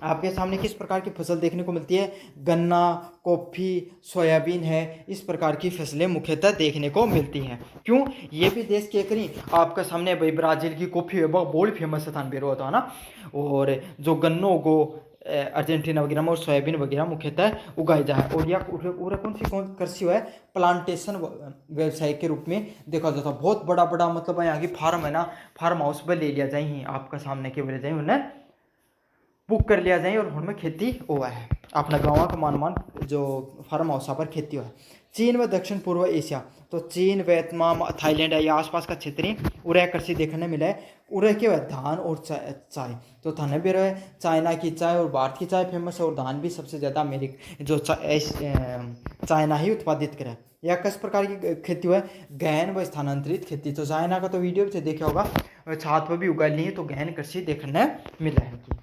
आपके सामने किस प्रकार की फसल देखने को मिलती है? गन्ना, कॉफ़ी, सोयाबीन है, इस प्रकार की फसलें मुख्यतः देखने को मिलती हैं। क्यों? ये भी देश के करीं आपका सामने भाई ब्राज़ील की कॉफ़ी है बहुत फेमस स्थान पे होता है ना। और जो गन्नों को अर्जेंटीना वगैरह में और सोयाबीन वगैरह मुख्यतः उगाई जाए। और यह कौन सी कृषि है? प्लांटेशन व्यवसाय के रूप में देखा जाता है। बहुत बड़ा मतलब यहाँ की फार्म है ना, फार्म हाउस पर ले लिया जाए, आपका सामने के बोले जाए, उन्हें बुक कर लिया जाए और उनमें खेती हुआ है। अपना गाँव का मान जो फार्म हाउस पर खेती है। चीन व दक्षिण पूर्व एशिया, तो चीन, वियतनाम, थाईलैंड है या आसपास का क्षेत्र ही उरे कृषि देखने मिला है। उरे के धान और चाय, तो थाने भी रहे चाइना की चाय और भारत की चाय फेमस है, और धान भी सबसे ज़्यादा अमेरिका जो चाइना ही उत्पादित करे। या किस प्रकार की खेती है, गहन व स्थानांतरित खेती। तो चाइना का तो वीडियो भी देखा होगा, छात पर भी उगा ली है, तो गहन कृषि देखने मिला है।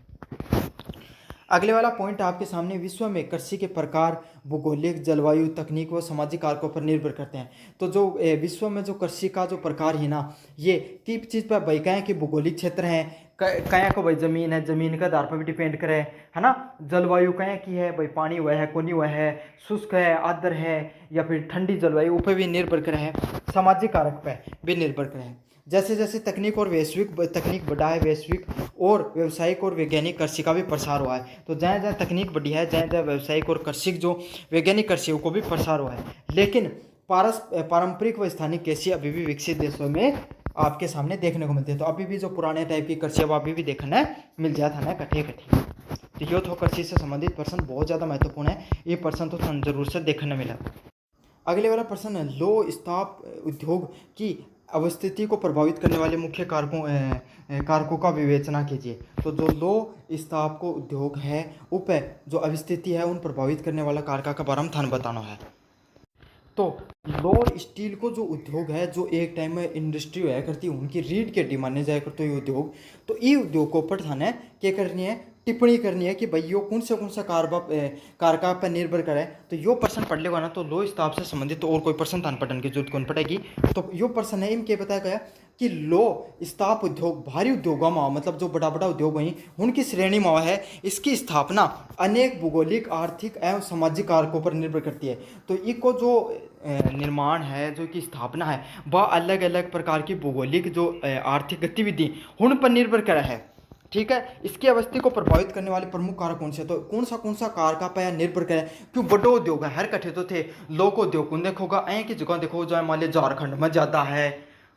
अगले वाला पॉइंट आपके सामने, विश्व में कृषि के प्रकार भौगोलिक, जलवायु, तकनीक व सामाजिक कारकों पर निर्भर करते हैं। तो जो विश्व में जो कृषि का जो प्रकार है ना, ये किस चीज़ पर भाई, कहें कि भौगोलिक क्षेत्र है, कहें को भाई ज़मीन है, ज़मीन के आधार पर भी डिपेंड करे, है ना। जलवायु कहें की है भाई, पानी हुआ है, कोनी हुआ है, शुष्क है, आर्द्र है, या फिर ठंडी जलवायु ऊपर भी निर्भर करे है। सामाजिक कारक पर भी निर्भर करे है। जैसे जैसे तकनीक और वैश्विक तकनीक बढ़ा है, वैश्विक और व्यावसायिक और वैज्ञानिक कृषि का भी प्रसार हुआ है। तो जहाँ जहाँ तकनीक बढ़ी है, जहाँ जहाँ व्यावसायिक और कृषि जो वैज्ञानिक कृषि को भी प्रसार हुआ है। लेकिन पारंपरिक व स्थानिक कृषि अभी भी विकसित देशों में आपके सामने देखने को मिलती है। तो अभी भी जो पुराने टाइप की कृषि वो अभी भी देखने मिल जाता है ना, कठे तो ये तो कृषि से संबंधित प्रश्न बहुत ज़्यादा महत्वपूर्ण है। ये प्रश्न तो जरूर से देखने मिला। अगले वाला प्रश्न है, लो इस्पात उद्योग की अवस्थिति को प्रभावित करने वाले मुख्य कारकों का विवेचना कीजिए। तो जो लो इस्पात को उद्योग है, उप जो अवस्थिति है, उन प्रभावित करने वाला कारक का बारे में थान बताना है। तो लो स्टील को जो उद्योग है, जो एक टाइम में इंडस्ट्री हुआ करती है, उनकी रीढ़ की हड्डी माने जाए करते ये उद्योग। तो ये उद्योग को ऊपर थाने क्या करनी है, टिप्पणी करनी है कि भाई यो कौन सा कारका पर निर्भर करे। तो यो प्रश्न पढ़ लेगा ना, तो लो इस्पात से संबंधित तो और कोई प्रश्न थान पढ़ने की जरूरत कौन पड़ेगी। तो यो प्रश्न है, इनके बताया गया कि लो इस्पात उद्योग भारी उद्योगों में, मतलब जो बड़ा बड़ा उद्योग हुई उनकी श्रेणी में है। इसकी स्थापना अनेक भौगोलिक, आर्थिक एवं सामाजिक कारकों पर निर्भर करती है। तो इको जो निर्माण है, जो की स्थापना है, वह अलग अलग प्रकार की भौगोलिक जो आर्थिक गतिविधि उन पर निर्भर करा है। ठीक है, इसकी अवस्थी को प्रभावित करने वाले प्रमुख कारक कौन से, तो कौन सा कारक पर निर्भर करे। क्यों बड़ो उद्योग है, हर कठे तो थे लोक उद्योग कौन देखोगा, ऐ की जगह देखो जो मान लिया झारखंड में ज़्यादा है,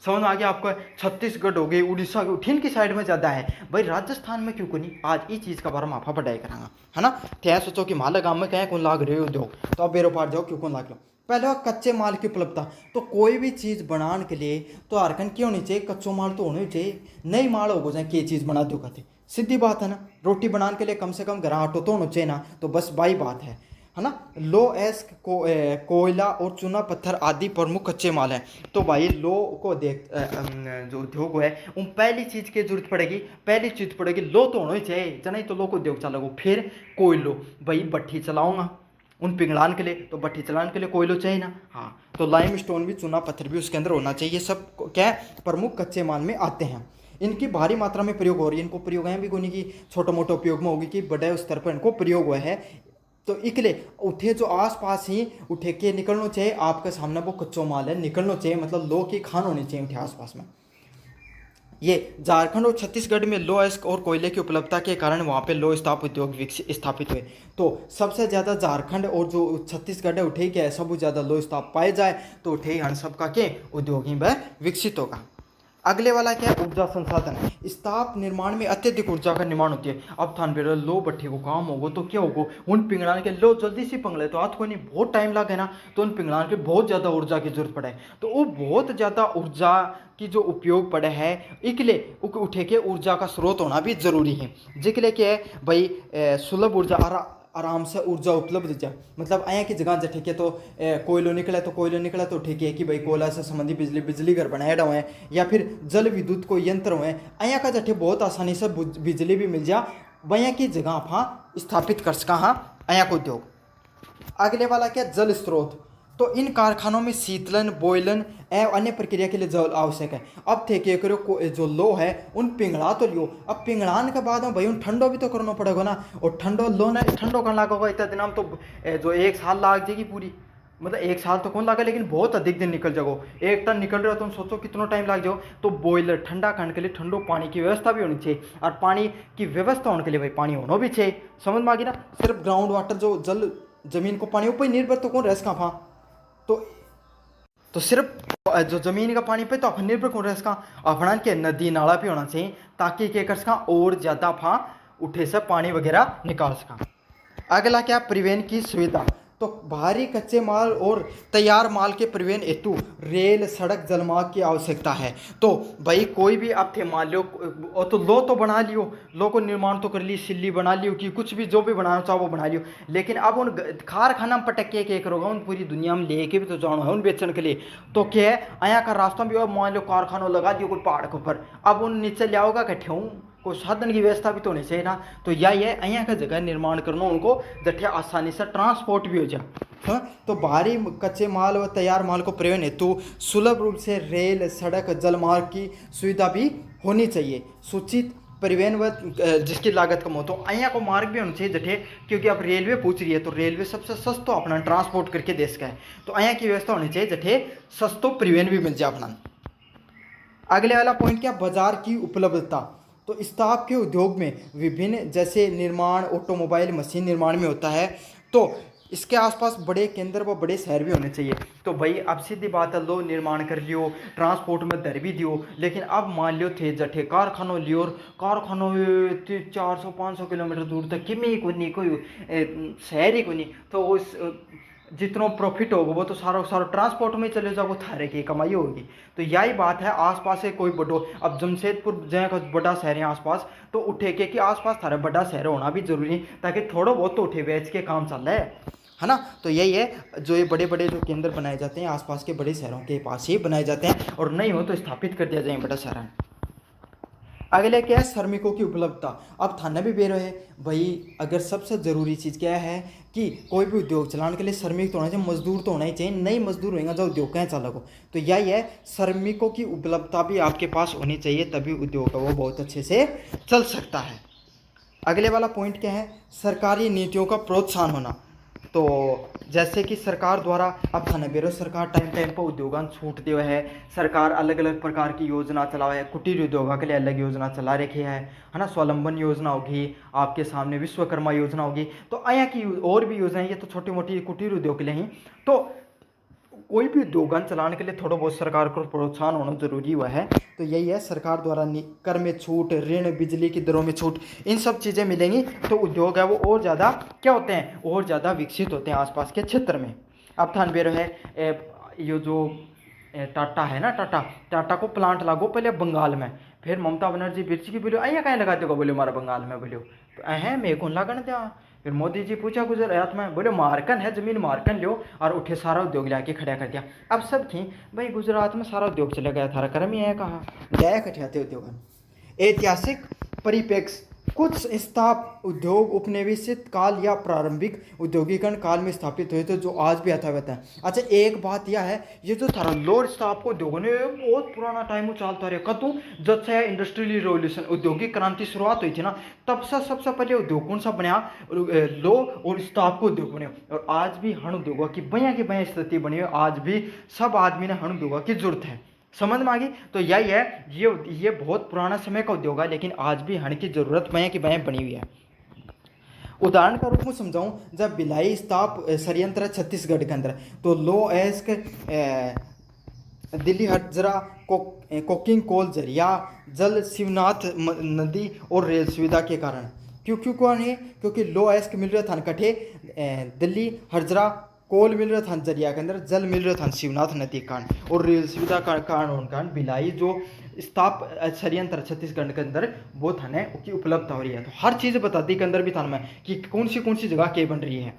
समझ आ गया आपको, छत्तीसगढ़ हो गई, उड़ीसा की उठीन की साइड में ज़्यादा है, भाई राजस्थान में क्यों को नहीं। आज ये चीज़ का बारे में आपा पढ़ाई करांगा, है ना। तो सोचो कि माला गाँव में कहें कौन लाग रहे हो उद्योग, तो आप बेरो पार जाओ क्यों कौन लाग लो। पहले कच्चे माल की उपलब्धता, तो कोई भी चीज़ बनाने के लिए तो हरकन क्यों होनी चाहिए, कच्चो माल तो होना चाहिए। नई माल हो जाए कि चीज़ बना दो कहते, सीधी बात है ना। रोटी बनाने के लिए कम से कम घर आटो तो होना चाहिए ना, तो बस बाई बात है ना। लो एस्क कोयला और चूना पत्थर आदि प्रमुख कच्चे माल हैं। तो भाई लो को देख जो उद्योग है, उन पहली चीज़ की जरूरत पड़ेगी, पहली चीज़ पड़ेगी लो तो होना ही चाहिए, नहीं तो लो को उद्योग चलाओ। फिर कोयलो, भाई भट्ठी चलाऊंगा उन पिघलान के लिए, तो भट्ठी चलाने के लिए कोयलो चाहिए ना। हाँ, तो लाइम स्टोन भी, चूना पत्थर भी उसके अंदर होना चाहिए। सब क्या प्रमुख कच्चे माल में आते हैं। इनकी भारी मात्रा में प्रयोग हो रही है, इनको प्रयोग है भी कोई नहीं कि छोटे मोटे उपयोग में होगी, कि बड़े स्तर पर इनको प्रयोग हुआ है। तो इकले उठे जो आसपास ही उठे के निकलना चाहिए, आपके सामने वो कच्चो माल है निकलना चाहिए, मतलब लो की खान होनी चाहिए उठे आसपास में। ये झारखंड और छत्तीसगढ़ में लो अयस्क और कोयले की उपलब्धता के कारण वहाँ पे लो इस्पात उद्योग स्थापित हुए। तो सबसे ज़्यादा झारखंड और जो छत्तीसगढ़ है उठे क्या है, सब ज़्यादा लो इस्पात पाए जाए, तो उठे हन सब का के उद्योग ही वह विकसित होगा। अगले वाला क्या है, ऊर्जा संसाधन। इस्पात निर्माण में अत्यधिक ऊर्जा का निर्माण होती है। अब थान बेरो लो भट्ठी को काम होगा तो क्या होगा, उन पिंगलान के लो जल्दी से पिंगले तो आज कोई नहीं, बहुत टाइम लगे ना, तो उन पिंगलान के बहुत ज़्यादा ऊर्जा की जरूरत पड़े, तो वो बहुत ज़्यादा ऊर्जा की जो उपयोग पड़े है, इकले उठे के ऊर्जा का स्रोत होना भी जरूरी है। जिकले क्या है भाई, सुलभ ऊर्जा, आराम से ऊर्जा उपलब्ध जाए, मतलब आया की जगह जठे के तो कोयलो निकला तो ठीक है कि भाई कोयला से संबंधी बिजली घर बनाए हुए हैं, या फिर जल विद्युत को यंत्र हुए आया का जठे बहुत आसानी से बिजली भी मिल जा, वया की जगह आप स्थापित कर सका हाँ आया को उद्योग। अगले वाला क्या, जल स्रोत। तो इन कारखानों में शीतलन, बॉयलन एवं अन्य प्रक्रिया के लिए जल आवश्यक है। अब थे क्या करो, जो लो है उन पिंगला तो लियो, अब पिंगलान के बाद में भाई उन ठंडो भी तो करना पड़ेगा ना, और ठंडो लो ना, ठंडो करना लगेगा इतना दिन में, तो जो 1 साल लाग जाएगी पूरी, मतलब 1 साल तो कौन लगा, लेकिन बहुत अधिक दिन निकल जाओ। 1 टन निकल रहा हो, तुम सोचो कितना टाइम लग जाओ। तो बॉयलर ठंडा करने के लिए ठंडो पानी की व्यवस्था भी होनी चाहिए, और पानी की व्यवस्था होने के लिए भाई पानी होना भी चाहिए, समझ में आ गई ना। सिर्फ ग्राउंड वाटर जो जल जमीन को पानी ऊपर निर्भर तो कौन रह सका, तो सिर्फ जो जमीन का पानी पे तो अपन निर्भर कौन रह सका, अपना के नदी नाला भी होना चाहिए, ताकि क्या कर सका और ज़्यादा उठे से पानी वगैरह निकाल सका। अगला क्या, परिवहन की सुविधा। तो भारी कच्चे माल और तैयार माल के परिवहन हेतु रेल, सड़क, जलमार्ग की आवश्यकता है। तो भाई कोई भी आप थे मान लो, तो लो तो बना लियो, लो को निर्माण तो कर ली, सिल्ली बना लियो कि कुछ भी जो भी बनाना चाहो वो बना लियो, लेकिन अब उन कारखाना में पटक के करोगे, उन पूरी दुनिया में लेके भी तो जाना है उन बेचने के लिए। तो क्या है, यहाँ का रास्ता भी मान लो कारखाना लगा दियो कोई पहाड़ के ऊपर, अब उन नीचे ले आओगा कट्ठे कोई साधन की व्यवस्था भी तो होनी चाहिए ना। तो यही है, यहाँ का जगह निर्माण करना उनको जठे आसानी से ट्रांसपोर्ट भी हो जाए। हाँ, तो भारी कच्चे माल व तैयार माल को परिवहन हेतु सुलभ रूप से रेल, सड़क, जलमार्ग की सुविधा भी होनी चाहिए। सूचित परिवहन व जिसकी लागत कम हो, तो यहाँ को मार्ग भी होना चाहिए जठे, क्योंकि अब रेलवे पूछ रही है तो रेलवे सबसे सस्तो अपना ट्रांसपोर्ट करके देश का है, तो यहाँ की व्यवस्था होनी चाहिए जठे सस्तो परिवहन भी मिल जाए अपना। अगले वाला पॉइंट क्या, बाजार की उपलब्धता। तो इस्पात के उद्योग में विभिन्न जैसे निर्माण, ऑटोमोबाइल, मशीन निर्माण में होता है, तो इसके आसपास बड़े केंद्र व बड़े शहर भी होने चाहिए। तो भाई अब सीधी बात है, लो निर्माण कर लियो, ट्रांसपोर्ट में दर भी दियो, लेकिन अब मान लियो थे जठे कारखानों लियो, और कारखानों 400-500 किलोमीटर दूर तक कि में कोई शहर ही को नहीं, तो उस जितना प्रॉफिट होगा वो तो सारा सारा ट्रांसपोर्ट में चले जाओ, थारे की कमाई होगी। तो यही बात है, आसपास से कोई बड़ो, अब जमशेदपुर जहाँ का बड़ा शहर है आसपास, तो उठे के कि आसपास थारा बड़ा शहर होना भी जरूरी है, ताकि थोड़ा बहुत तो उठे बेच के काम चल रहा है ना। तो यही है, जो ये बड़े बड़े जो केंद्र बनाए जाते हैं आसपास के बड़े शहरों के पास ही बनाए जाते हैं, और नहीं हो तो स्थापित कर दिया जाए बड़ा शहर। अगले क्या है, श्रमिकों की उपलब्धता। अब थाना भी बेरो है भाई, अगर सबसे ज़रूरी चीज़ क्या है कि कोई भी उद्योग चलाने के लिए श्रमिक तो होना चाहिए, मजदूर तो होना ही चाहिए, नहीं मजदूर होएगा जो उद्योग कहाँ चलेगा। तो यही है, श्रमिकों की उपलब्धता भी आपके पास होनी चाहिए, तभी उद्योग का वो बहुत अच्छे से चल सकता है। अगले वाला पॉइंट क्या है, सरकारी नीतियों का प्रोत्साहन होना। तो जैसे कि सरकार द्वारा, अब थाना बेरो सरकार टाइम टाइम पर उद्योगान छूट दिया है, सरकार अलग अलग प्रकार की योजना चलावा है, कुटीर उद्योगों के लिए अलग योजना चला रखी है ना, स्वावलंबन योजना होगी, आपके सामने विश्वकर्मा योजना होगी, तो आया की और भी योजनाएं, ये तो छोटी मोटी कुटीर उद्योग के लिए ही। तो कोई भी उद्योगन चलाने के लिए थोड़ा बहुत सरकार को प्रोत्साहन होना जरूरी हुआ है। तो यही है, सरकार द्वारा कर में छूट, ऋण, बिजली की दरों में छूट, इन सब चीज़ें मिलेंगी तो उद्योग है वो और ज़्यादा क्या होते हैं, और ज़्यादा विकसित होते हैं आसपास के क्षेत्र में। अब थान बेरो है, ये जो टाटा है ना, टाटा को प्लांट लागो पहले बंगाल में, फिर ममता बनर्जी बिर्च की बोलियो अया कहीं लगा देगा, बोले हमारा बंगाल में, बोलियो तो अह मैं कौन लागन दिया। फिर मोदी जी पूछा गुजरात में, बोले मार्कन है, जमीन मार्कन लो, और उठे सारा उद्योग लाके खड़ा कर दिया। अब सब थी भाई गुजरात में सारा उद्योग चला गया, थारा कर्म ही है कहा गया कठियाते उद्योग। ऐतिहासिक परिप्रेक्ष्य, कुछ स्थाप उद्योग उपनिवेशित काल या प्रारंभिक उद्योगीकरण काल में स्थापित हुए थे, जो आज भी यथावत है। अच्छा एक बात यह है, ये जो थारा लोअर स्टाफ को उद्योगों ने बहुत पुराना टाइम चलता रहा कतू, जब से इंडस्ट्रियल रिवोल्यूशन औद्योगिक क्रांति शुरुआत हुई थी ना, तब से सबसे पहले उद्योग कौन सा बना, लो और स्टाफ को उद्योग बने, और आज भी हण उद्योगों की बया स्थिति बनी हुई, आज भी सब आदमी ने हण उद्योगों की जरूरत है, समझ में आ गई। तो यही है, ये बहुत पुराना समय का उद्योग है, लेकिन आज भी हण की जरूरत बया की बया बनी हुई है। उदाहरण का रूप में समझाऊं, जब भिलाई इस्पात संयंत्र छत्तीसगढ़ के अंदर, तो लो एस्क दिल्ली हटजरा कोकिंग कोल जरिया जल शिवनाथ नदी और रेल सुविधा के कारण, क्यों कौन है, क्योंकि लो एस्क मिल रहा था कठे दिल्ली हटजरा कोल मिल रहा था जरिया के अंदर, जल मिल रहा था शिवनाथ नदी के कारण, और रेल सुविधा का कारण भिलाई जो इस्पात संयंत्र छत्तीसगढ़ के अंदर वो थाने की उपलब्धता हो रही है। तो हर चीज़ बता दी के अंदर भी थाने में कि कौन सी जगह क्या बन रही है।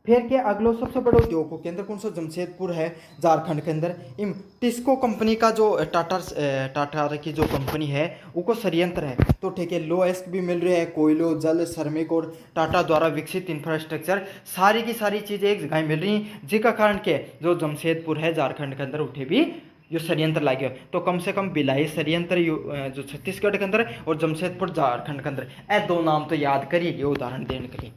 फिर क्या अगलो सबसे बड़ा उद्योग को केंद्र कौन सा, जमशेदपुर है झारखंड के अंदर। इम टिस्को कंपनी का जो टाटा की जो कंपनी है वो संयंत्र है, तो ठीक है, लो एस्क भी मिल रही है, कोयलो, जल, श्रमिक और टाटा द्वारा विकसित इंफ्रास्ट्रक्चर, सारी की सारी चीज़ें एक जगह मिल रही हैं, जिसका कारण क्या जो जमशेदपुर है झारखंड के अंदर उठे भी जो संयंत्र लागे हो, तो कम से कम भिलाई संयंत्र जो छत्तीसगढ़ के अंदर और जमशेदपुर झारखंड के अंदर, ए दो नाम तो याद करिए उदाहरण देने के लिए।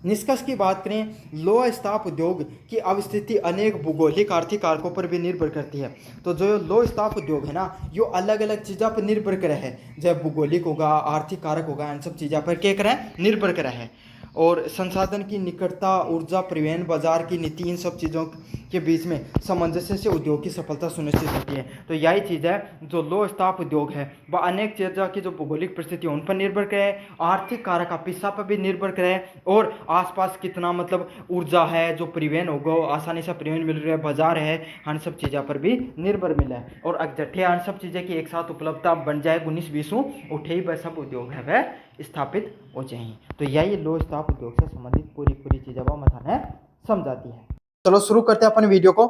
निष्कर्ष की बात करें, लो इस्पात उद्योग की अवस्थिति अनेक भूगोलिक आर्थिक कारकों पर भी निर्भर करती है। तो जो लो इस्पात उद्योग है ना, यो अलग अलग चीज़ों पर निर्भर करे है, जब भूगोलिक होगा, आर्थिक कारक होगा, इन सब चीज़ों पर क्या करें निर्भर करे है। और संसाधन की निकटता, ऊर्जा, परिवहन, बाजार की नीति, इन सब चीज़ों के बीच में सामंजस्य से उद्योग की सफलता सुनिश्चित होती है। तो यही चीज़ है जो लो स्टाफ उद्योग है वह अनेक चीज़ों की जो भौगोलिक परिस्थिति उन पर निर्भर करे, आर्थिक कारक अपेक्षा पर भी निर्भर करे, और आसपास कितना मतलब ऊर्जा है, जो परिवहन होगा आसानी से परिवहन मिल रहा है, बाजार है, इन सब चीज़ों पर भी निर्भर मिला है। और जठे इन सब चीज़ें की एक साथ उपलब्धता बन जाए 19-20 उठे ही वह सब उद्योग है वह स्थापित हो जाएंगे। तो यही लो स्टाफ उद्योग से संबंधित पूरी चीज़ें वह मथन है समझाती है। चलो शुरू करते हैं अपन वीडियो को।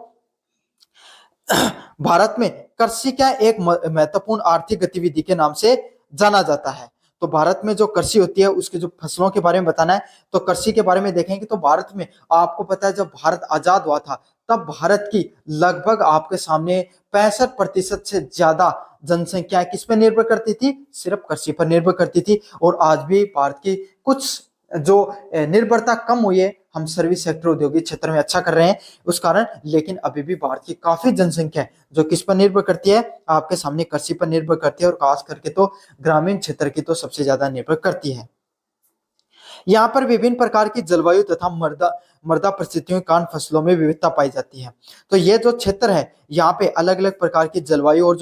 भारत में कृषि क्या एक महत्वपूर्ण आर्थिक गतिविधि के नाम से जाना जाता है। तो भारत में जो कृषि होती है उसके जो फसलों के बारे में बताना है, तो कृषि के बारे में देखेंगे तो भारत में आपको पता है जब भारत आजाद हुआ था तब भारत की लगभग आपके सामने 65% से ज्यादा जनसंख्या किस पर निर्भर करती थी, सिर्फ कृषि पर निर्भर करती थी। और आज भी भारत की कुछ जो निर्भरता कम हुई है, हम सर्विस सेक्टर औद्योगिक क्षेत्र में अच्छा कर रहे हैं उस कारण, लेकिन अभी भी भारत की काफी जनसंख्या है जो किस पर निर्भर करती है, आपके सामने कृषि पर निर्भर करती है, और खास करके तो ग्रामीण क्षेत्र की तो सबसे ज्यादा निर्भर करती है। यहाँ पर विभिन्न प्रकार की जलवायु तथा मृदा परिस्थितियों के कारण फसलों में विविधता पाई जाती है। तो ये जो क्षेत्र है यहाँ पे अलग अलग प्रकार की जलवायु और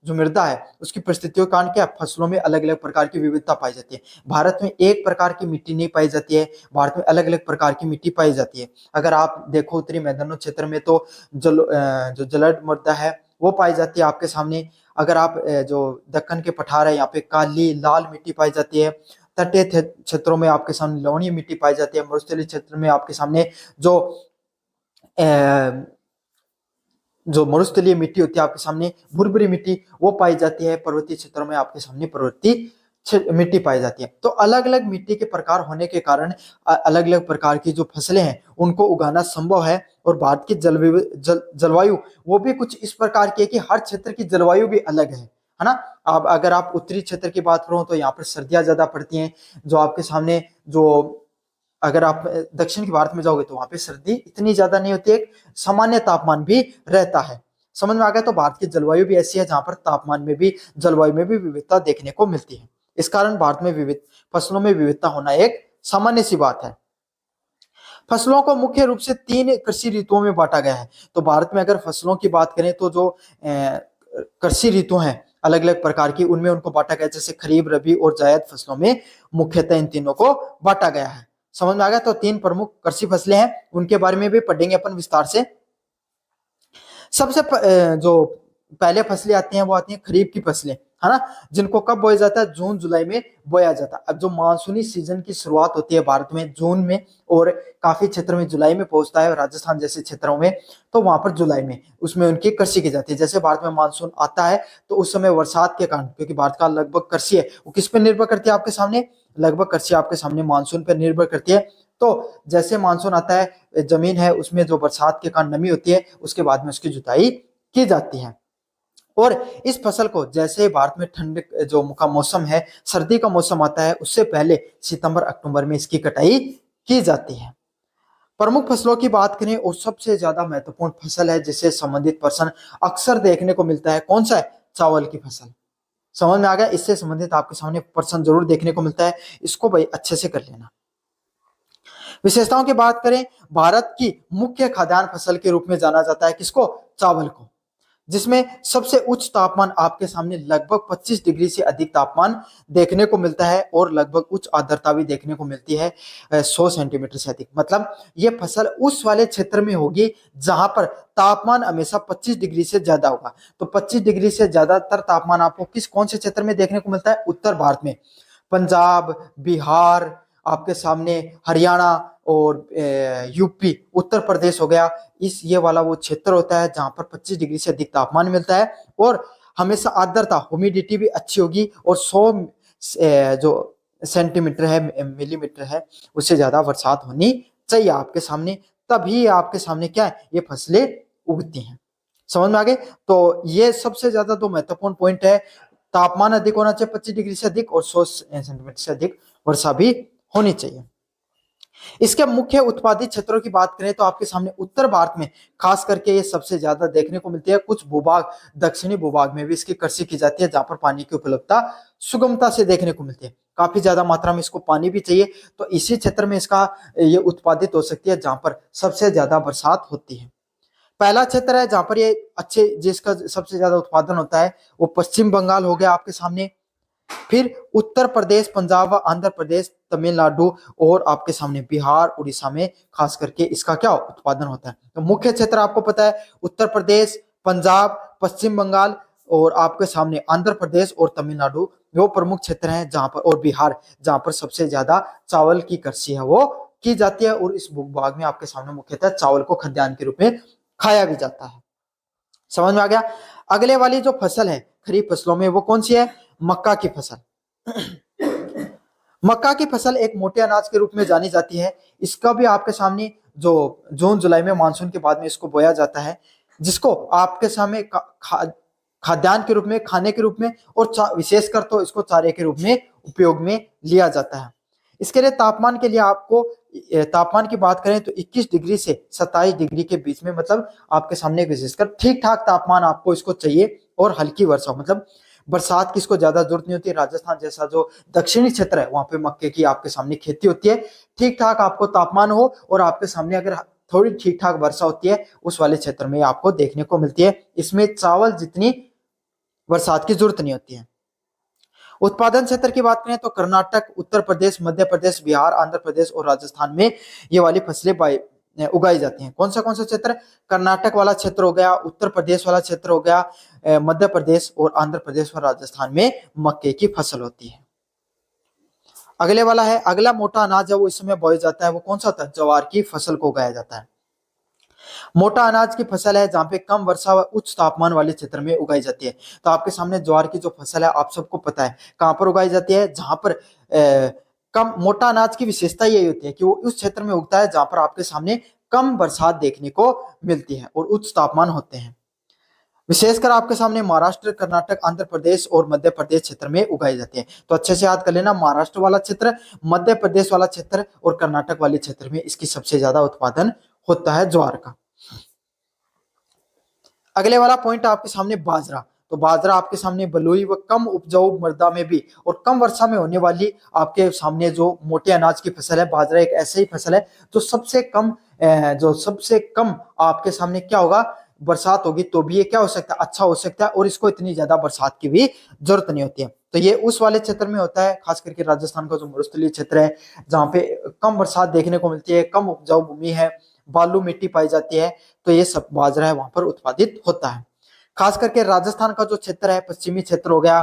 जो मृदा है उसकी परिस्थितियों के कारण क्या फसलों में अलग अलग प्रकार की विविधता पाई जाती है। भारत में एक प्रकार की मिट्टी नहीं पाई जाती है, भारत में अलग अलग प्रकार की मिट्टी पाई जाती है। अगर आप देखो उत्तरी मैदानों क्षेत्र में तो जो जलद मृदा है वो पाई जाती है आपके सामने। अगर आप जो दक्कन के पठार है यहाँ पे काली लाल मिट्टी पाई जाती है। तटीय क्षेत्रों में आपके सामने लवणीय मिट्टी पाई जाती है। मरुस्थलीय क्षेत्र में आपके सामने जो मरुस्थलीय मिट्टी होती है आपके सामने भुरभुरी मिट्टी वो पाई जाती है। पर्वतीय क्षेत्रों में आपके सामने पर्वतीय मिट्टी पाई जाती है। तो अलग अलग मिट्टी के प्रकार होने के कारण अलग अलग प्रकार की जो फसलें हैं उनको उगाना संभव है। और भारत की जलवायु वो भी कुछ इस प्रकार की है कि हर क्षेत्र की जलवायु भी अलग है ना। अब अगर आप उत्तरी क्षेत्र की बात करो तो यहाँ पर सर्दियां ज्यादा पड़ती हैं। जो आपके सामने जो अगर आप दक्षिण के भारत में जाओगे तो वहां पे सर्दी इतनी ज्यादा नहीं होती है, सामान्य तापमान भी रहता है। समझ में आ गया। तो भारत की जलवायु भी ऐसी है जहां पर तापमान में भी जलवायु में भी विविधता देखने को मिलती है। इस कारण भारत में विविध फसलों में विविधता होना एक सामान्य सी बात है। फसलों को मुख्य रूप से 3 कृषि ऋतुओं में बांटा गया है। तो भारत में अगर फसलों की बात करें तो जो कृषि ऋतु हैं अलग अलग प्रकार की उनमें उनको बांटा गया, जैसे खरीफ, रबी और जायद फसलों में मुख्यतः इन तीनों को बांटा गया है। समझ में आ गया। तो 3 प्रमुख कृषि फसलें हैं उनके बारे में भी पढ़ेंगे अपन विस्तार से। सबसे जो पहले फसलें आती हैं वो आती हैं खरीफ की फसलें, है ना, जिनको कब बोया जाता है, जून जुलाई में बोया जाता है। अब जो मानसूनी सीजन की शुरुआत होती है भारत में जून में और काफी क्षेत्र में जुलाई में पहुंचता है, राजस्थान जैसे क्षेत्रों में तो वहां पर जुलाई में उसमें उनकी कृषि की जाती है। जैसे भारत में मानसून आता है तो उस समय बरसात के कारण, क्योंकि भारत का लगभग कृषि है वो किस पर निर्भर करती है आपके सामने, लगभग कृषि आपके सामने मानसून पर निर्भर करती है। तो जैसे मानसून आता है जमीन है उसमें जो बरसात के कारण नमी होती है उसके बाद में उसकी जुताई की जाती है। और इस फसल को जैसे भारत में ठंड जो का मौसम है, सर्दी का मौसम आता है उससे पहले सितंबर अक्टूबर में इसकी कटाई की जाती है। प्रमुख फसलों की बात करें और सबसे ज्यादा महत्वपूर्ण फसल है जिसे संबंधित प्रश्न अक्सर देखने को मिलता है, कौन सा है, चावल की फसल। समझ में आ गया। इससे संबंधित आपके सामने प्रश्न जरूर देखने को मिलता है, इसको भाई अच्छे से कर लेना। विशेषताओं की बात करें, भारत की मुख्य खाद्यान्न फसल के रूप में जाना जाता है किसको, चावल को, जिसमें सबसे उच्च तापमान आपके सामने लगभग 25 डिग्री से अधिक तापमान देखने को मिलता है और लगभग उच्च आर्द्रता भी देखने को मिलती है 100 सेंटीमीटर से अधिक। मतलब ये फसल उस वाले क्षेत्र में होगी जहां पर तापमान हमेशा 25 डिग्री से ज्यादा होगा। तो 25 डिग्री से ज्यादातर तापमान आपको कौन से क्षेत्र में देखने को मिलता है, उत्तर भारत में, पंजाब, बिहार, आपके सामने हरियाणा और यूपी, उत्तर प्रदेश हो गया, इस ये वाला वो क्षेत्र होता है जहां पर 25 डिग्री से अधिक तापमान मिलता है और हमेशा आर्द्रता ह्यूमिडिटी भी अच्छी होगी और 100 जो सेंटीमीटर है मिलीमीटर है उससे ज्यादा बरसात होनी चाहिए आपके सामने, तभी आपके सामने क्या है ये फसलें उगती हैं। समझ में आ गए। तो ये सबसे ज्यादा तो महत्वपूर्ण पॉइंट है, तापमान अधिक होना चाहिए 25 डिग्री से अधिक और 100 सेंटीमीटर से अधिक वर्षा भी होनी चाहिए। इसके मुख्य उत्पादित क्षेत्रों की बात करें तो आपके सामने उत्तर भारत में खास करके ये सबसे ज्यादा देखने को मिलती है। कुछ भूभाग, दक्षिणी भूभाग में भी इसकी कृषि की जाती है जहां पर पानी की उपलब्धता सुगमता से देखने को मिलती है। काफी ज्यादा मात्रा में इसको पानी भी चाहिए, तो इसी क्षेत्र में इसका ये उत्पादित हो सकती है जहां पर सबसे ज्यादा बरसात होती है। पहला क्षेत्र है जहां पर ये अच्छे जिसका सबसे ज्यादा उत्पादन होता है वो पश्चिम बंगाल हो गया आपके सामने, फिर उत्तर प्रदेश, पंजाब, आंध्र प्रदेश, तमिलनाडु और आपके सामने बिहार, उड़ीसा में खास करके इसका क्या उत्पादन होता है। तो मुख्य क्षेत्र आपको पता है उत्तर प्रदेश, पंजाब, पश्चिम बंगाल और आपके सामने आंध्र प्रदेश और तमिलनाडु, वो प्रमुख क्षेत्र हैं जहां पर, और बिहार जहां पर सबसे ज्यादा चावल की कृषि है वो की जाती है, और इस भूभाग में आपके सामने मुख्यतः चावल को खाद्यान्न के रूप में खाया भी जाता है। समझ में आ गया। अगले वाली जो फसल है खरीफ फसलों में वो कौन सी है? मक्का की फसल। मक्का की फसल एक मोटे अनाज के रूप में जानी जाती है। इसका भी आपके सामने जो जून जुलाई में मानसून के बाद में इसको बोया जाता है, जिसको आपके सामने खाद्यान्न के रूप में, खाने के रूप में और विशेषकर तो इसको चारे के रूप में उपयोग में लिया जाता है। इसके लिए तापमान के लिए आपको, तापमान की बात करें तो 21 डिग्री से 27 डिग्री के बीच में, मतलब आपके सामने विशेषकर ठीक ठाक तापमान आपको इसको चाहिए, और हल्की वर्षा, मतलब बरसात की इसको ज्यादा जरूरत नहीं होती। राजस्थान जैसा जो दक्षिणी क्षेत्र है वहां पे मक्के की आपके सामने खेती होती है। ठीक ठाक आपको तापमान हो और आपके सामने अगर थोड़ी ठीक ठाक वर्षा होती है उस वाले क्षेत्र में आपको देखने को मिलती है। इसमें चावल जितनी बरसात की जरूरत नहीं होती है। उत्पादन क्षेत्र की बात करें तो कर्नाटक, उत्तर प्रदेश, मध्य प्रदेश, बिहार, आंध्र प्रदेश और राजस्थान में ये वाली फसलें उगाई जाती हैं। कौन सा क्षेत्र? कर्नाटक वाला क्षेत्र हो गया, उत्तर प्रदेश वाला क्षेत्र हो गया, मध्य प्रदेश और आंध्र प्रदेश और राजस्थान में मक्के की फसल होती है। अगले वाला है, अगला मोटा अनाज है वो इस समय बोया जाता है, वो कौन सा होता है? ज्वार की फसल को उगाया जाता है। मोटा अनाज की फसल है जहां पे कम वर्षा व उच्च तापमान वाले क्षेत्र में उगाई जाती है। तो आपके सामने ज्वार की जो फसल है आप सबको पता है कहां पर उगाई जाती है, जहां पर कम, मोटा अनाज की विशेषता यही होती है कि वो उस क्षेत्र में उगता है जहां पर आपके सामने कम बरसात देखने को मिलती है और उच्च तापमान होते हैं। विशेषकर आपके सामने महाराष्ट्र, कर्नाटक, आंध्र प्रदेश और मध्य प्रदेश क्षेत्र में उगाई जाती है। तो अच्छे से याद कर लेना, महाराष्ट्र वाला क्षेत्र, मध्य प्रदेश वाला क्षेत्र और कर्नाटक वाले क्षेत्र में इसकी सबसे ज्यादा उत्पादन होता है ज्वार का। अगले वाला पॉइंट आपके सामने बाजरा। तो बाजरा आपके सामने बलुई व कम उपजाऊ मृदा में भी और कम वर्षा में होने वाली आपके सामने जो मोटे अनाज की फसल है, बाजरा एक ऐसी ही फसल है जो सबसे कम आपके सामने क्या होगा, बरसात होगी तो भी ये क्या हो सकता है, अच्छा हो सकता है, और इसको इतनी ज्यादा बरसात की भी जरूरत नहीं होती है। तो ये उस वाले क्षेत्र में होता है, खास करके राजस्थान का जो मरुस्थलीय क्षेत्र है जहाँ पे कम बरसात देखने को मिलती है, कम उपजाऊ भूमि है, बालू मिट्टी पाई जाती है, तो ये सब बाजरा है वहां पर उत्पादित होता है। खास करके राजस्थान का जो क्षेत्र है, पश्चिमी क्षेत्र हो गया,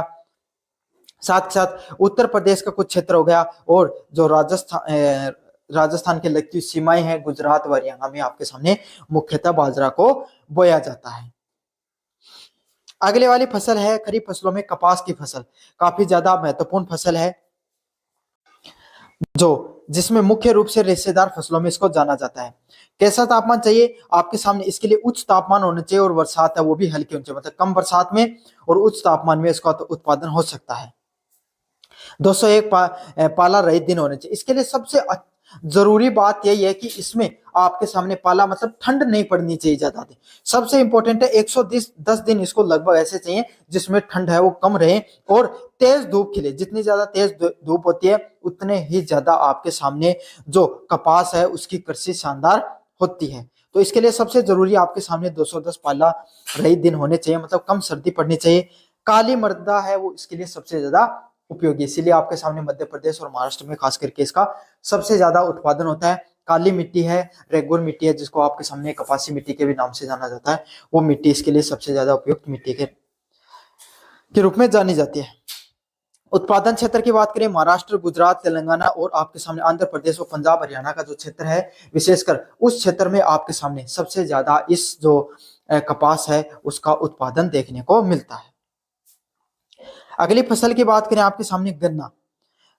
साथ के साथ उत्तर प्रदेश का कुछ क्षेत्र हो गया, और जो राजस्थान के लगती सीमाएं हैं गुजरात व हरियाणा में आपके सामने मुख्यतः बाजरा को बोया जाता है। अगले वाली फसल है खरीफ फसलों में कपास की फसल। काफी ज्यादा महत्वपूर्ण फसल है जिसमें मुख्य रूप से रेशेदार फसलों में इसको जाना जाता है। कैसा तापमान चाहिए आपके सामने? इसके लिए उच्च तापमान होना चाहिए और बरसात है वो भी हल्की होनी चाहिए, मतलब कम बरसात में और उच्च तापमान में इसका उत्पादन हो सकता है। 201 पाला रहित दिन होने चाहिए। इसके लिए सबसे जरूरी बात यही है कि इसमें आपके सामने पाला, मतलब ठंड नहीं पड़नी चाहिए ज्यादा दिन। सबसे इंपॉर्टेंट है 110 दिन इसको लगभग ऐसे चाहिए जिसमें ठंड है वो कम रहे और तेज धूप खिले। जितनी ज्यादा तेज धूप होती है उतने ही ज्यादा आपके सामने जो कपास है उसकी कृषि शानदार होती है। तो इसके लिए सबसे जरूरी आपके सामने 210 पाला रहित दिन होने चाहिए, मतलब कम सर्दी पड़नी चाहिए। काली मृदा है वो इसके लिए सबसे ज्यादा उपयोगी, इसीलिए आपके सामने मध्य प्रदेश और महाराष्ट्र में खास करके इसका सबसे ज्यादा उत्पादन होता है। काली मिट्टी है, रेगुर मिट्टी है, जिसको आपके सामने कपासी मिट्टी के भी नाम से जाना जाता है, वो मिट्टी इसके लिए सबसे ज्यादा उपयुक्त मिट्टी के रूप में जानी जाती है। उत्पादन क्षेत्र की बात करें, महाराष्ट्र, गुजरात, तेलंगाना और आपके सामने आंध्र प्रदेश और पंजाब हरियाणा का जो क्षेत्र है, विशेषकर उस क्षेत्र में आपके सामने सबसे ज्यादा इस जो कपास है उसका उत्पादन देखने को मिलता है। अगली फसल की बात करें आपके सामने गन्ना।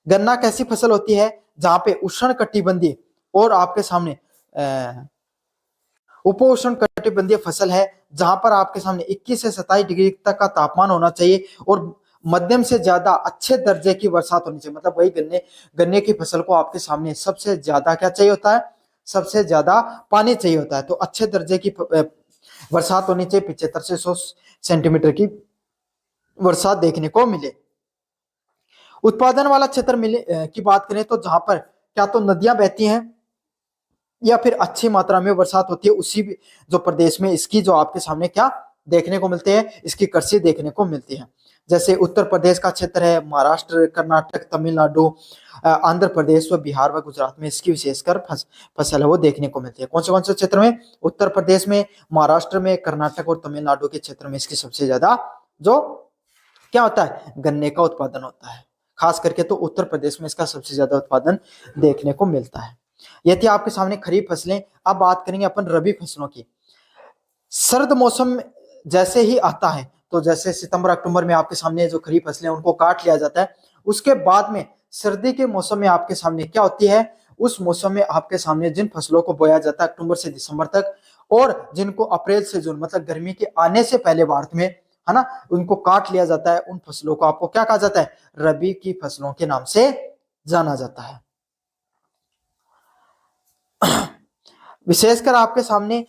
गन्ना कैसी फसल होती है जहां पे उष्ण कटिबंधीय और आपके सामने उपोष्ण कटिबंधीय फसल है, जहां पर आपके सामने 21 से 27 डिग्री तक का तापमान होना चाहिए और मध्यम से ज्यादा अच्छे दर्जे की बरसात होनी चाहिए। मतलब वही गन्ने की फसल को आपके सामने सबसे ज्यादा क्या चाहिए होता है, सबसे ज्यादा पानी चाहिए होता है। तो अच्छे दर्जे की बरसात होनी चाहिए, 75 से 100 सेंटीमीटर की बरसात देखने को मिले। उत्पादन वाला क्षेत्र मिले की बात करें तो जहां पर क्या तो नदियां बहती हैं या फिर अच्छी मात्रा में बरसात होती है, उसी जो प्रदेश में इसकी जो आपके सामने क्या देखने को मिलते हैं, इसकी कृषि देखने को मिलती है। जैसे उत्तर प्रदेश का क्षेत्र है, महाराष्ट्र, कर्नाटक, तमिलनाडु, आंध्र प्रदेश व बिहार व गुजरात में इसकी विशेषकर फसल है वो देखने को मिलती है। कौन से क्षेत्र में? उत्तर प्रदेश में, महाराष्ट्र में, कर्नाटक और तमिलनाडु के क्षेत्र में इसकी सबसे ज्यादा जो क्या होता है, गन्ने का उत्पादन होता है। खास करके तो उत्तर प्रदेश में इसका सबसे ज्यादा उत्पादन देखने को मिलता है। ये थी आपके सामने खरीफ फसलें। अब बात करेंगे अपन रबी फसलों की। सर्द मौसम जैसे ही आता है, तो जैसे सितंबर अक्टूबर में आपके सामने जो खरीफ फसलें उनको काट लिया जाता है, उसके बाद में सर्दी के मौसम में आपके सामने क्या होती है, उस मौसम में आपके सामने जिन फसलों को बोया जाता है अक्टूबर से दिसंबर तक, और जिनको अप्रैल से जून मतलब गर्मी के आने से पहले भारत में, है ना, उनको काट लिया जाता है। उन फसलों को आपको क्या कहा जाता है? रबी की फसलों के नाम से जाना जाता है। विशेषकर आपके सामने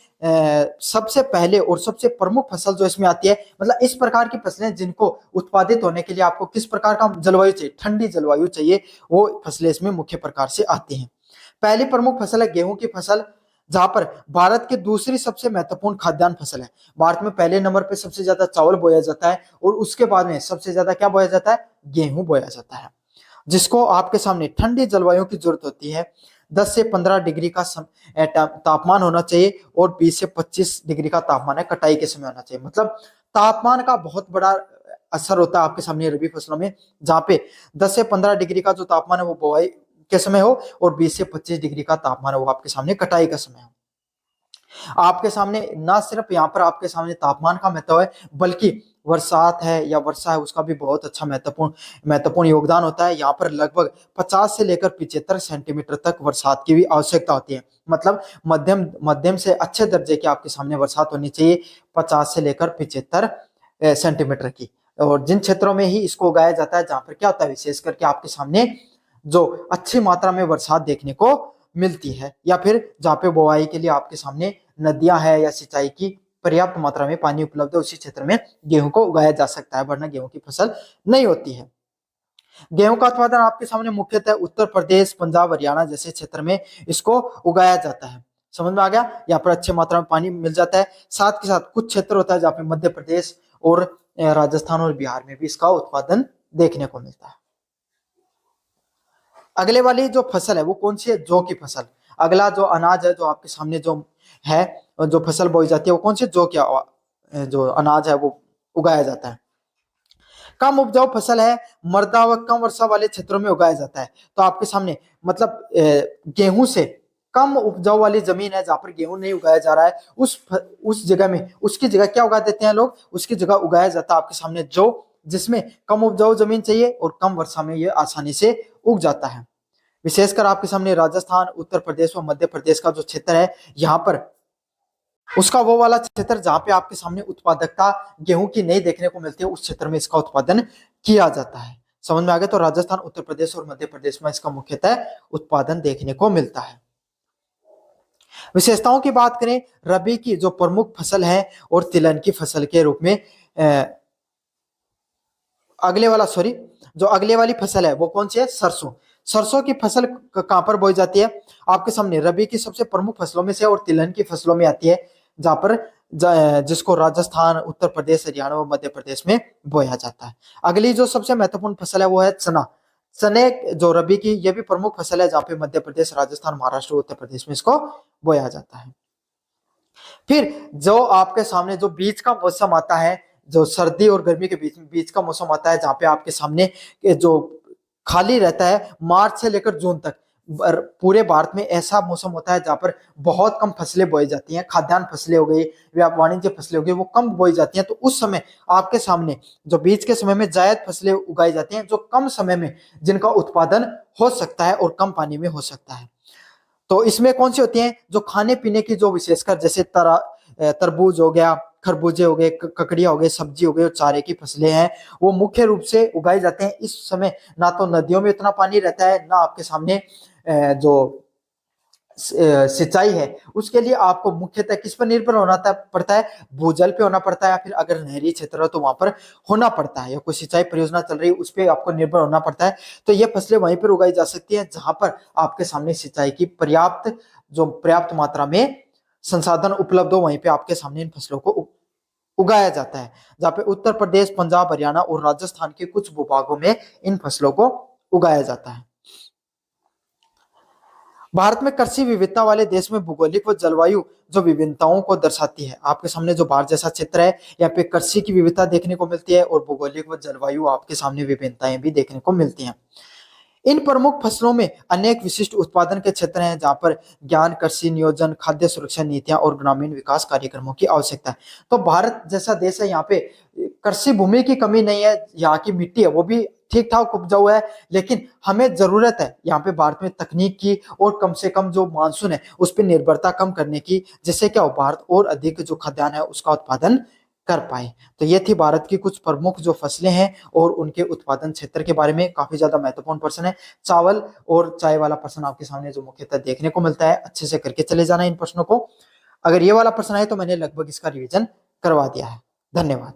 सबसे पहले और सबसे प्रमुख फसल जो इसमें आती है, मतलब इस प्रकार की फसलें जिनको उत्पादित होने के लिए आपको किस प्रकार का जलवायु चाहिए, ठंडी जलवायु चाहिए, वो फसलें इसमें मुख्य प्रकार से आती हैं। पहली प्रमुख फसल है गेहूं की फसल, जहां पर भारत की दूसरी सबसे महत्वपूर्ण खाद्यान्न फसल है। भारत में पहले नंबर पे सबसे ज्यादा चावल बोया जाता है और उसके बाद में सबसे ज्यादा क्या बोया जाता है? गेहूं बोया जाता है, जिसको आपके सामने ठंडी जलवायु की जरूरत होती है। 10 से 15 डिग्री का तापमान होना चाहिए और 20 से 25 डिग्री का तापमान है कटाई के समय होना चाहिए। मतलब तापमान का बहुत बड़ा असर होता है आपके सामने रबी फसलों में, जहां पे 10 से 15 डिग्री का जो तापमान है वो बुआई के समय हो और 20 से 25 डिग्री का तापमान है वो आपके सामने कटाई का समय हो। आपके सामने ना सिर्फ यहाँ पर आपके सामने तापमान का महत्व है, बल्कि बरसात है या वर्षा है उसका भी बहुत अच्छा महत्वपूर्ण योगदान होता है। यहाँ पर लगभग 50 से लेकर 75 सेंटीमीटर तक बरसात की भी आवश्यकता होती है। मतलब मध्यम से अच्छे दर्जे की आपके सामने बरसात होनी चाहिए, 50 से लेकर 75 सेंटीमीटर की। और जिन क्षेत्रों में ही इसको उगाया जाता है, जहां पर क्या होता है, विशेष करके आपके सामने जो अच्छी मात्रा में बरसात देखने को मिलती है, या फिर जहाँ पे बुआई के लिए आपके सामने नदियां है या सिंचाई की पर्याप्त मात्रा में पानी उपलब्ध है, उसी क्षेत्र में गेहूं को उगाया जा सकता है, वरना गेहूं की फसल नहीं होती है। गेहूं का उत्पादन आपके सामने मुख्यतः उत्तर प्रदेश, पंजाब, हरियाणा जैसे क्षेत्र में इसको उगाया जाता है। समझ में आ गया? यहाँ पर अच्छी मात्रा में पानी मिल जाता है। साथ के साथ कुछ क्षेत्र होता है जहाँ पे मध्य प्रदेश और राजस्थान और बिहार में भी इसका उत्पादन देखने को मिलता है। अगले वाली जो फसल है वो कौन सी है? जौ की फसल। अगला जो अनाज है जो आपके सामने जो है, जो फसल बोई जाती है वो कौन सी? जौ की जो अनाज है वो उगाया जाता है। कम उपजाऊ फसल है, मर्दा व कम वर्षा वाले क्षेत्रों में उगाया जाता है। तो आपके सामने मतलब गेहूं से कम उपजाऊ वाली जमीन है जहां पर गेहूं नहीं उगाया जा रहा है, उस जगह में उसकी जगह क्या उगा देते हैं लोग? उसकी जगह उगाया जाता है आपके सामने जौ, जिसमें कम उपजाऊ जमीन चाहिए और कम वर्षा में ये आसानी से उग जाता है। विशेषकर आपके सामने राजस्थान, उत्तर प्रदेश और मध्य प्रदेश का जो क्षेत्र है, यहाँ पर उसका वो वाला क्षेत्र जहां पे आपके सामने उत्पादकता गेहूं की नहीं देखने को मिलती है, उस क्षेत्र में इसका उत्पादन किया जाता है। समझ में आ गया? तो राजस्थान, उत्तर प्रदेश और मध्य प्रदेश में इसका मुख्यतः उत्पादन देखने को मिलता है। विशेषताओं की बात करें, रबी की जो प्रमुख फसल है और तिलहन की फसल के रूप में जो अगले वाली फसल है वो कौन सी है? सरसों। सरसों की फसल कहां पर बोई जाती है? आपके सामने रबी की सबसे प्रमुख फसलों में से और तिलहन की फसलों में आती है, जहां पर जिसको राजस्थान, उत्तर प्रदेश, हरियाणा और मध्य प्रदेश में बोया जाता है। अगली जो सबसे महत्वपूर्ण फसल है वो है चना। चने जो रबी की ये भी प्रमुख फसल है, जहां पे मध्य प्रदेश, राजस्थान, महाराष्ट्र, उत्तर प्रदेश में इसको बोया जाता है। फिर जो आपके सामने जो बीच का मौसम आता है, जो सर्दी और गर्मी के बीच का मौसम आता है, जहां पे आपके सामने जो खाली रहता है, मार्च से लेकर जून तक पूरे भारत में ऐसा मौसम होता है जहां पर बहुत कम फसलें बोई जाती हैं। खाद्यान्न फसलें हो गई या वाणिज्य फसलें हो गई, वो कम बोई जाती हैं। तो उस समय आपके सामने जो बीच के समय में जायद फसलें उगाई जाती हैं, जो कम समय में जिनका उत्पादन हो सकता है और कम पानी में हो सकता है। तो इसमें कौन सी होती हैं? जो खाने पीने की जो विशेषकर जैसे तरबूज हो गया, खरबूजे हो गए, ककड़िया हो गए, सब्जी हो गई और चारे की फसलें हैं, वो मुख्य रूप से उगाई जाते हैं। इस समय ना तो नदियों में इतना पानी रहता है, ना आपके सामने जो सिंचाई है उसके लिए आपको मुख्यतः किस पर निर्भर होना पड़ता है, भूजल पे होना पड़ता है, या फिर अगर नहरी क्षेत्र हो तो वहां पर होना पड़ता है, या कोई सिंचाई परियोजना चल रही है उस पर आपको निर्भर होना पड़ता है। तो ये फसलें वहीं पर उगाई जा सकती है जहां पर आपके सामने सिंचाई की पर्याप्त मात्रा में संसाधन उपलब्ध हो, वहीं पे आपके सामने इन फसलों को उगाया जाता है। जहाँ पे उत्तर प्रदेश, पंजाब, हरियाणा और राजस्थान के कुछ भूभागों में इन फसलों को उगाया जाता है। भारत में कृषि विविधता वाले देश में भौगोलिक व जलवायु जो विभिन्नताओं को दर्शाती है। आपके सामने जो भारत जैसा क्षेत्र है यहाँ पे कृषि की विविधता देखने को मिलती है और भौगोलिक व जलवायु आपके सामने विभिन्नताएं भी देखने को मिलती हैं। इन प्रमुख फसलों में अनेक विशिष्ट उत्पादन के क्षेत्र हैं जहां पर ज्ञान, कृषि नियोजन, खाद्य सुरक्षा नीतियां और ग्रामीण विकास कार्यक्रमों की आवश्यकता है। तो भारत जैसा देश है, यहाँ पे कृषि भूमि की कमी नहीं है, यहाँ की मिट्टी है वो भी ठीक ठाक उपजाऊ है, लेकिन हमें जरूरत है यहाँ पे भारत में तकनीक की और कम से कम जो मानसून है उस पर निर्भरता कम करने की, जिससे क्या हो भारत और अधिक जो खाद्यान्न है उसका उत्पादन कर पाए। तो ये थी भारत की कुछ प्रमुख जो फसलें हैं और उनके उत्पादन क्षेत्र के बारे में। काफी ज्यादा महत्वपूर्ण प्रश्न है। चावल और चाय वाला प्रश्न आपके सामने जो मुख्यतः देखने को मिलता है, अच्छे से करके चले जाना इन प्रश्नों को। अगर ये वाला प्रश्न आए तो मैंने लगभग इसका रिवीजन करवा दिया है। धन्यवाद।